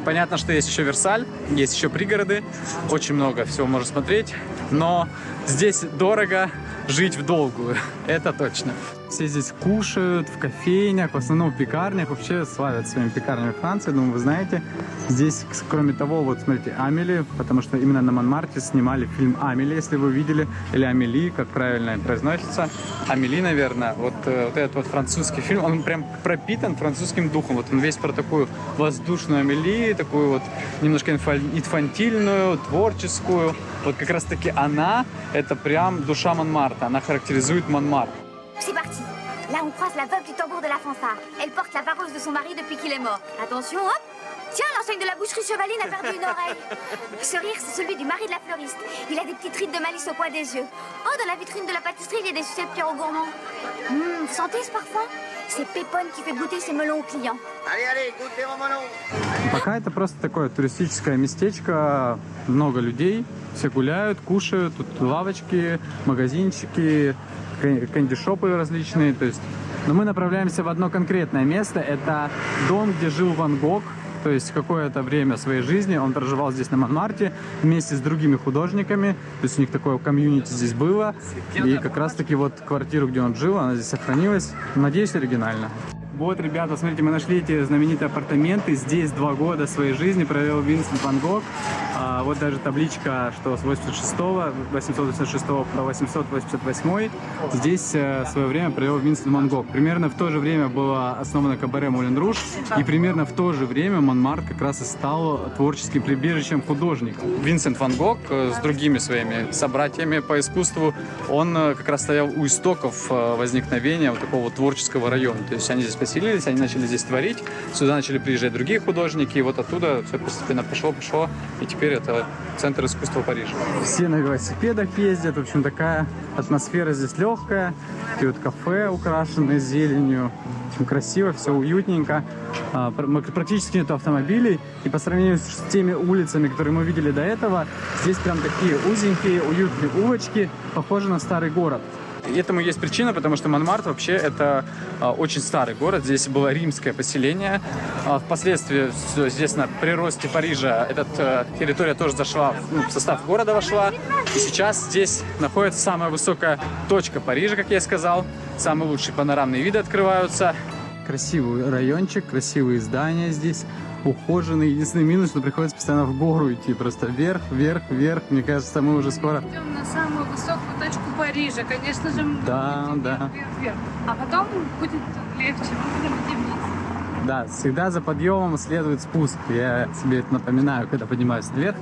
Понятно, что есть еще Версаль, есть еще пригороды, очень много всего можно смотреть, но здесь дорого жить в долгую, это точно. Все здесь кушают в кофейнях, в основном в пекарнях, вообще славят своими пекарнями Франции, думаю, вы знаете. Здесь, кроме того, вот смотрите, Амели, потому что именно на Монмарте снимали фильм «Амели», если вы видели, или «Амели», как правильно это произносится. «Амели», наверное, вот этот вот французский фильм, он прям пропитан французским духом. Вот он весь про такую воздушную Амели, такую вот немножко инфантильную, творческую. Вот как раз-таки она, это прям душа Монмарта, она характеризует Монмарт. C'est parti. Là, on croise la veuve du tambour de la fanfare. Elle porte la vareuse de son mari depuis qu'il est mort. Attention, hop. Tiens, l'enseigne de la boucherie Chevaline a perdu une oreille. Ce rire, c'est celui du mari de la fleuriste. Il a des petites rides de malice au coin des yeux. Oh, dans la vitrine de la pâtisserie, il y a des sucettes Pierrot Gourmand. Vous sentez ce parfum? C'est Pépone qui fait goûter ses melons aux clients. Allez, allez, goûtez mon melon. Пока это просто такое туристическое местечко, много людей, все гуляют, кушают, тут лавочки, магазинчики, кэнди-шопы различные, то есть. Но мы направляемся в одно конкретное место, это дом, где жил Ван Гог. То есть какое-то время своей жизни он проживал здесь на Монмарте вместе с другими художниками. То есть у них такое комьюнити здесь было. И как раз-таки вот квартиру, где он жил, она здесь сохранилась. Надеюсь, оригинально. Вот, ребята, смотрите, мы нашли эти знаменитые апартаменты. Здесь 2 года своей жизни провел Винсент Ван Гог. Вот даже табличка, что с 886 по 888 здесь в свое время провел Винсент Ван Гог. Примерно в то же время было основано кабаре Мулен Руж, и примерно в то же время Монмарт как раз и стал творческим прибежищем художников. Винсент Ван Гог с другими своими собратьями по искусству, он как раз стоял у истоков возникновения вот такого вот творческого района. То есть они здесь поселились, они начали здесь творить, сюда начали приезжать другие художники, и вот оттуда все постепенно пошло, и теперь это центр искусства Парижа. Все на велосипедах ездят, в общем, такая атмосфера здесь легкая, и вот кафе украшенное зеленью, в общем, красиво, все уютненько, практически нет автомобилей, и по сравнению с теми улицами, которые мы видели до этого, здесь прям такие узенькие, уютные улочки, похожи на старый город. И этому есть причина, потому что Монмарт вообще это очень старый город. Здесь было римское поселение. Впоследствии, естественно, при росте Парижа эта территория тоже зашла, в состав города вошла. И сейчас здесь находится самая высокая точка Парижа, как я и сказал. Самые лучшие панорамные виды открываются. Красивый райончик, красивые здания здесь, ухоженный. Единственный минус, что приходится постоянно в гору идти. Просто вверх, вверх, вверх. Мне кажется, мы уже скоро... Идем на самую высокую точку Парижа. Конечно же, мы будем да. вверх. А потом будет легче, мы будем идти вниз. Да, всегда за подъемом следует спуск. Я себе это напоминаю, когда поднимаюсь вверх.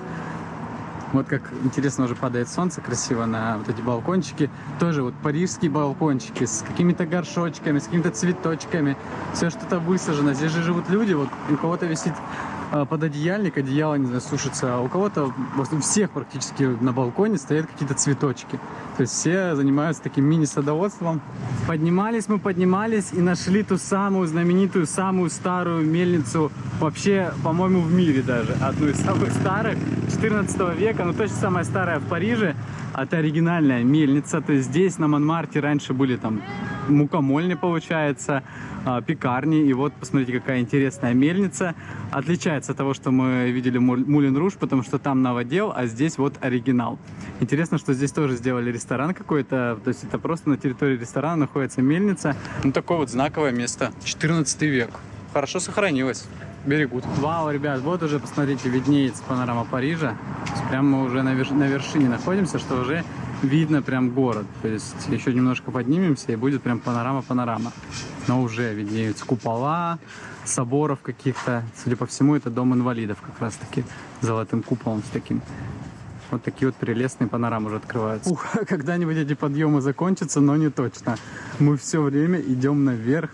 Вот как интересно уже падает солнце красиво на вот эти балкончики. Тоже вот парижские балкончики с какими-то горшочками, с какими-то цветочками. Все что-то высажено. Здесь же живут люди. Вот у кого-то висит пододеяльник, одеяло, не знаю, сушится. А у кого-то, у всех практически на балконе стоят какие-то цветочки. То есть все занимаются таким мини-садоводством. Поднимались и нашли ту самую знаменитую, самую старую мельницу вообще, по-моему, в мире даже. Одну из самых старых, 14 века, но точно самая старая в Париже. Это оригинальная мельница. То есть здесь на Монмарте раньше были там мукомольни, получается, пекарни. И вот посмотрите, какая интересная мельница. Отличается от того, что мы видели Мулен Руж, потому что там новодел, а здесь вот оригинал. Интересно, что здесь тоже сделали ресторан какой-то. То есть это просто на территории ресторана находится мельница. Ну, такое вот знаковое место. 14 век. Хорошо сохранилось. Берегут. Вау, ребят, вот уже, посмотрите, виднеется панорама Парижа. Прямо мы уже на вершине находимся, что уже видно прям город. То есть еще немножко поднимемся, и будет прям панорама. Но уже виднеются купола соборов каких-то. Судя по всему, это дом инвалидов как раз-таки. С золотым куполом с таким. Вот такие вот прелестные панорамы уже открываются. Когда-нибудь эти подъемы закончатся, но не точно. Мы все время идем наверх.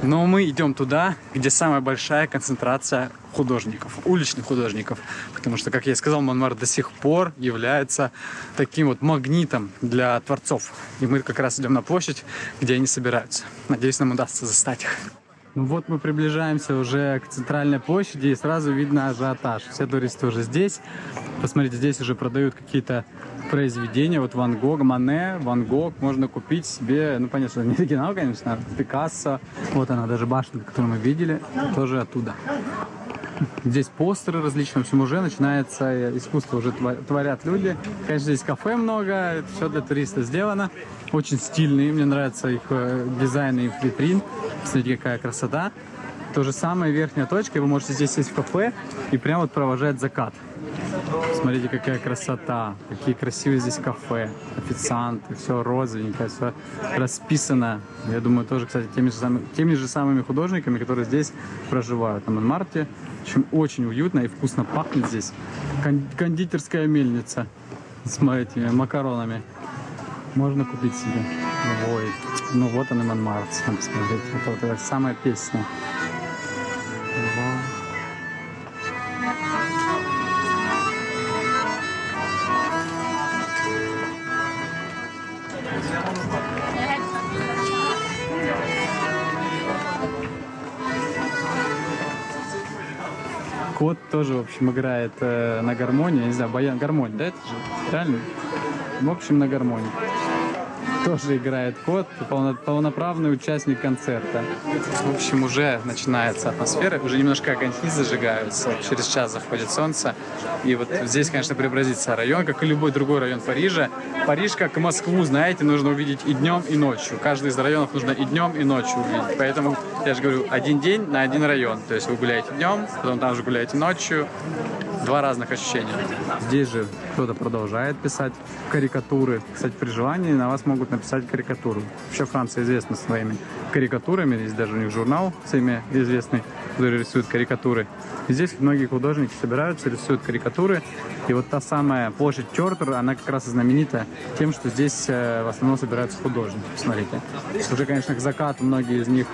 Но мы идем туда, где самая большая концентрация художников, уличных художников. Потому что, как я и сказал, Монмарт до сих пор является таким вот магнитом для творцов. И мы как раз идем на площадь, где они собираются. Надеюсь, нам удастся застать их. Ну вот мы приближаемся уже к центральной площади, и сразу видно ажиотаж. Все туристы уже здесь. Посмотрите, здесь уже продают какие-то произведения. Вот Ван Гог, Мане, Ван Гог. Можно купить себе, ну понятно, не оригинал, конечно, Пикассо. Вот она, даже башня, которую мы видели, тоже оттуда. Здесь постеры различные, в общем, уже начинается искусство, уже творят люди. Конечно, здесь кафе много, это все для туристов сделано. Очень стильные, мне нравится их дизайн и их витрин. Смотрите, какая красота. То же самое, верхняя точка, и вы можете здесь сесть в кафе и прямо вот провожать закат. Смотрите, какая красота, какие красивые здесь кафе, официанты, все розовенькое, все расписано. Я думаю, тоже, кстати, теми же самыми художниками, которые здесь проживают на Монмарте. В общем, очень уютно и вкусно пахнет здесь. Кондитерская мельница с этими макаронами. Можно купить себе. Ой, ну вот он и Монмарт, посмотрите. Это вот самая песня. Кот тоже, в общем, играет на гармонии, я не знаю, гармонь, да, это же реально? В общем, на гармонии. Тоже играет кот, полноправный участник концерта. В общем, уже начинается атмосфера, уже немножко огоньки зажигаются, через час заходит солнце. И вот здесь, конечно, преобразится район, как и любой другой район Парижа. Париж, как и Москву, знаете, нужно увидеть и днем, и ночью. Каждый из районов нужно и днем, и ночью увидеть. Поэтому, я же говорю, один день на один район. То есть вы гуляете днем, потом там же гуляете ночью. Два разных ощущения. Здесь же кто-то продолжает писать карикатуры. Кстати, при желании на вас могут написать карикатуру. Вообще Франция известна своими карикатурами. Есть даже у них журнал всеми известный, который рисует карикатуры. И здесь многие художники собираются, рисуют карикатуры. И вот та самая площадь Тёртер, она как раз и знаменита тем, что здесь в основном собираются художники. Посмотрите. Уже, конечно, к закату многие из них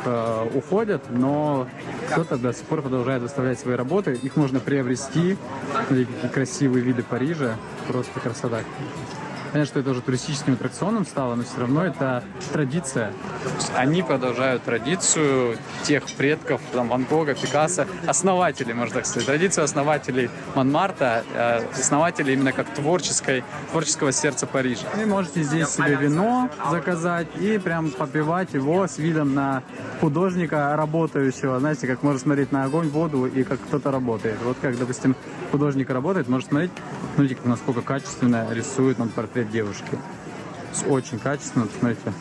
уходят, но кто-то до сих пор продолжает выставлять свои работы. Их можно приобрести. Смотрите, какие красивые виды Парижа. Просто красота. Понятно, что это уже туристическим аттракционом стало, но все равно это традиция. Они продолжают традицию тех предков, там, Ван Гога, Пикассо, основателей, можно так сказать. Традицию основателей Монмарта, основателей именно как творческого сердца Парижа. Вы можете здесь себе вино заказать и прям попивать его с видом на художника работающего. Знаете, как можно смотреть на огонь, воду и как кто-то работает. Вот как, допустим, художник работает, можно смотреть, смотрите, насколько качественно рисует он портрет девушки. Очень качественно, посмотрите.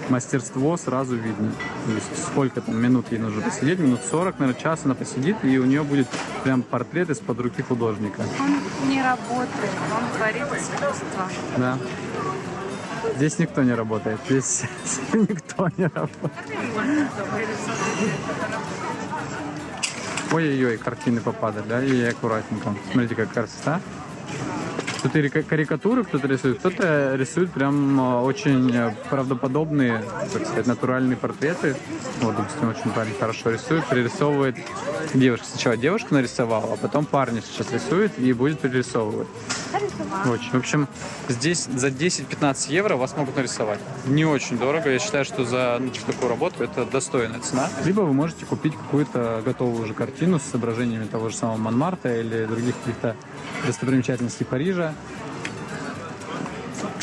Мастерство сразу видно. То есть сколько там минут ей нужно посидеть, минут 40, наверное, час она посидит, и у нее будет прям портрет из-под руки художника. Он не работает, он творит искусство. Да. Здесь никто не работает. Здесь никто не работает. Ой-ой-ой, картины попадают, да, и аккуратненько. Смотрите, как красота. Тут и карикатуры кто-то рисует прям очень правдоподобные, так сказать, натуральные портреты. Вот, допустим, очень парень хорошо рисует, пририсовывает девушку. Сначала девушку нарисовал, а потом парня сейчас рисует и будет пририсовывать. Очень. В общем, здесь за 10-15 евро вас могут нарисовать. Не очень дорого. Я считаю, что за такую работу это достойная цена. Либо вы можете купить какую-то готовую уже картину с изображениями того же самого Монмарта или других каких-то достопримечательностей Парижа.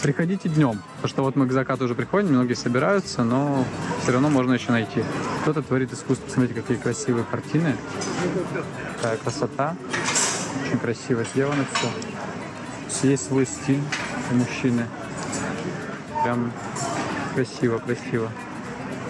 Приходите днем, потому что вот мы к закату уже приходим, многие собираются, но все равно можно еще найти. Кто-то творит искусство. Смотрите, какие красивые картины. Такая красота. Очень красиво сделано все. Есть свой стиль у мужчины. Прям красиво.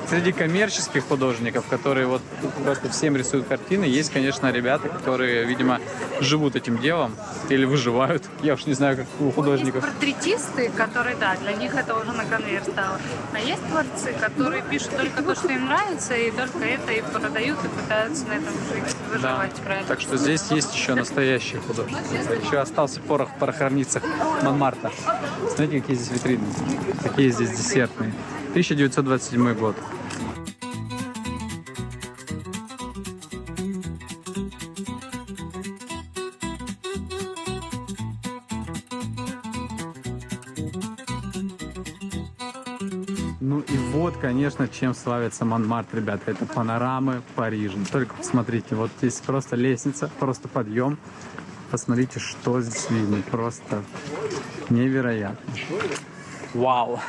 Среди коммерческих художников, которые вот просто всем рисуют картины, есть, конечно, ребята, которые, видимо, живут этим делом или выживают. Я уж не знаю, как у художников. Есть портретисты, которые, да, для них это уже на конвейер стало. А есть творцы, которые пишут только то, что им нравится, и только это и продают, и пытаются на этом жить, выживать. Да. Правильно? Так что здесь есть еще настоящие художники. Еще остался порох в пороховницах Монмарта. Смотрите, какие здесь витрины. Какие здесь десертные. 1927 год. Ну и вот, конечно, чем славится Монмарт, ребята. Это панорамы Парижа. Только посмотрите, вот здесь просто лестница, просто подъем. Посмотрите, что здесь видно. Просто невероятно. Вау!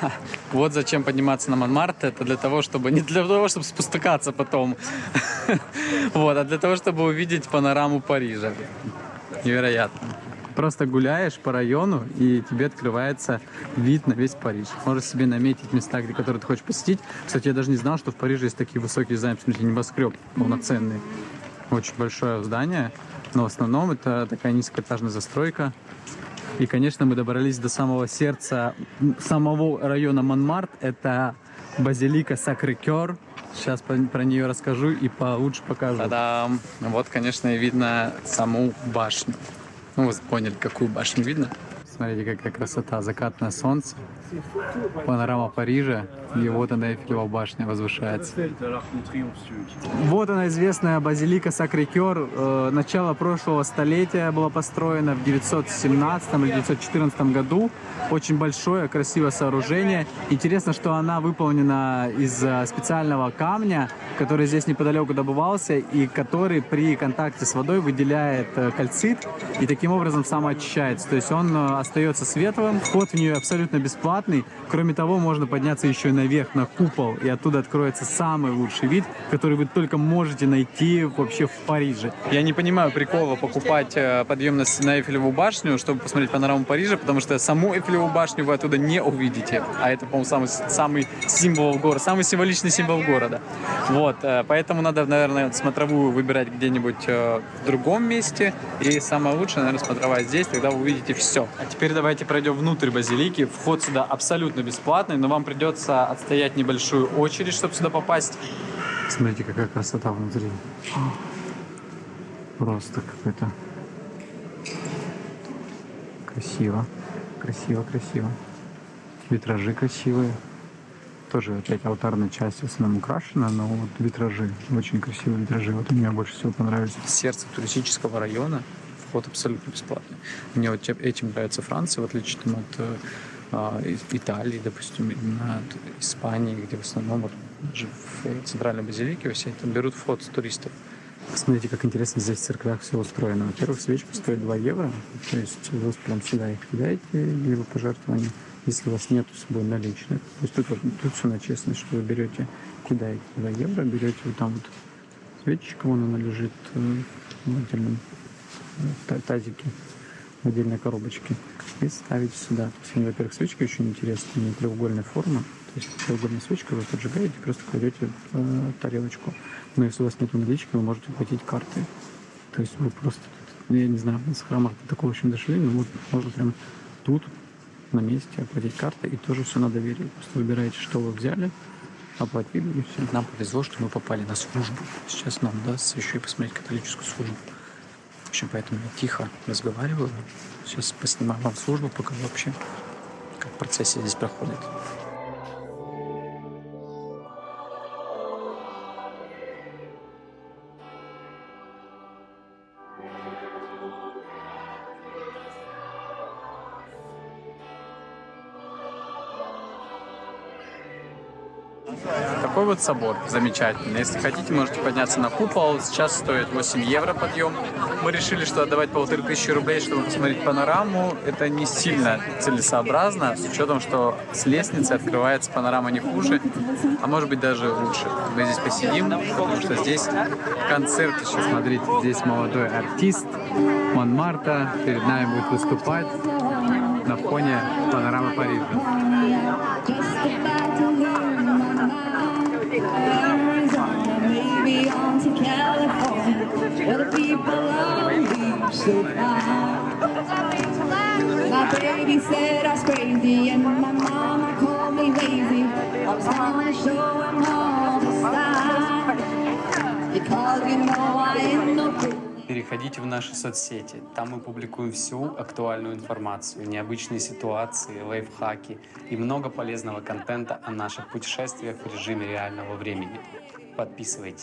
Вот зачем подниматься на Монмарт. Это для того, чтобы не для того, чтобы спускаться потом, вот, а для того, чтобы увидеть панораму Парижа. Невероятно. Просто гуляешь по району, и тебе открывается вид на весь Париж. Можешь себе наметить места, которые ты хочешь посетить. Кстати, я даже не знал, что в Париже есть такие высокие здания. Посмотрите, небоскреб полноценный. Очень большое здание. Но в основном это такая низкоэтажная застройка. И, конечно, мы добрались до самого сердца самого района Монмарт. Это базилика Сакрé-Кёр. Сейчас про нее расскажу и получше покажу. Та-дам! Вот, конечно, и видно саму башню. Ну, вы поняли, какую башню видно. Смотрите, какая красота. Закатное солнце, панорама Парижа, и вот она, Эйфелева башня, возвышается. Вот она, известная базилика Сакрé-Кёр. Начало прошлого столетия была построена в 917 или 914 году. Очень большое, красивое сооружение. Интересно, что она выполнена из специального камня, который здесь неподалеку добывался, и который при контакте с водой выделяет кальцит и таким образом самоочищается. То есть он остается светлым. Вход в нее абсолютно бесплатный. Кроме того, можно подняться еще и на наверх на купол, и оттуда откроется самый лучший вид, который вы только можете найти вообще в Париже. Я не понимаю прикола покупать подъем на Эйфелеву башню, чтобы посмотреть панораму Парижа, потому что саму Эйфелеву башню вы оттуда не увидите. А это, по-моему, самый символ города, самый символичный символ города. Вот, поэтому надо, наверное, смотровую выбирать где-нибудь в другом месте. И самое лучшее, наверное, смотровая здесь, тогда вы увидите все. А теперь давайте пройдем внутрь базилики. Вход сюда абсолютно бесплатный, но вам придется отстоять небольшую очередь, чтобы сюда попасть. Смотрите, какая красота внутри. Просто какой-то красиво. Красиво, красиво. Витражи красивые. Тоже опять алтарная часть в основном украшена, но вот витражи, очень красивые витражи. Вот мне больше всего понравились. Сердце туристического района. Вход абсолютно бесплатный. Мне вот этим нравится Франция, в отличие от Италии, допустим, от Испании, где в основном вот, даже в центральной базилике все там берут вход с туристов. Смотрите, как интересно здесь в церквях все устроено. Во-первых, свечка стоит 2 евро, то есть вы прям сюда их кидаете, либо пожертвования, если у вас нет с собой наличных. То есть тут все на честность, что вы берете, кидаете 2 евро, берете вот там вот свечечка, вон она лежит в отдельном тазике, в отдельной коробочке, и ставите сюда. То есть, во-первых, свечка очень интересная, не треугольной формы. То есть треугольная свечка вы поджигаете, просто кладете в тарелочку. Но если у вас нет налички, вы можете платить картой. То есть вы просто, я не знаю, с храмах до такого еще не дошли, но вот можно прямо тут, на месте, оплатить картой, и тоже все на доверие. Просто выбираете, что вы взяли, оплатили, и все. Нам повезло, что мы попали на службу. Сейчас нам удастся еще и посмотреть католическую службу. В общем, поэтому я тихо разговариваю. Сейчас поснимаю вам службу, покажу вообще, как процессия здесь проходит. Такой вот собор замечательный. Если хотите, можете подняться на купол. Сейчас стоит 8 евро подъем. Мы решили, что отдавать 1500 рублей, чтобы посмотреть панораму, это не сильно целесообразно, с учетом, что с лестницы открывается панорама не хуже, а может быть даже лучше. Мы здесь посидим, потому что здесь концерт еще. Смотрите, здесь молодой артист Монмарта перед нами будет выступать на фоне панорамы Парижа. Maybe on to California, where the people are so fine. My baby said I was crazy, and my mama called me lazy. I was gonna show him all the style, because you know I ain't no fool. Переходите в наши соцсети. Там мы публикуем всю актуальную информацию, необычные ситуации, лайфхаки и много полезного контента о наших путешествиях в режиме реального времени. Подписывайтесь.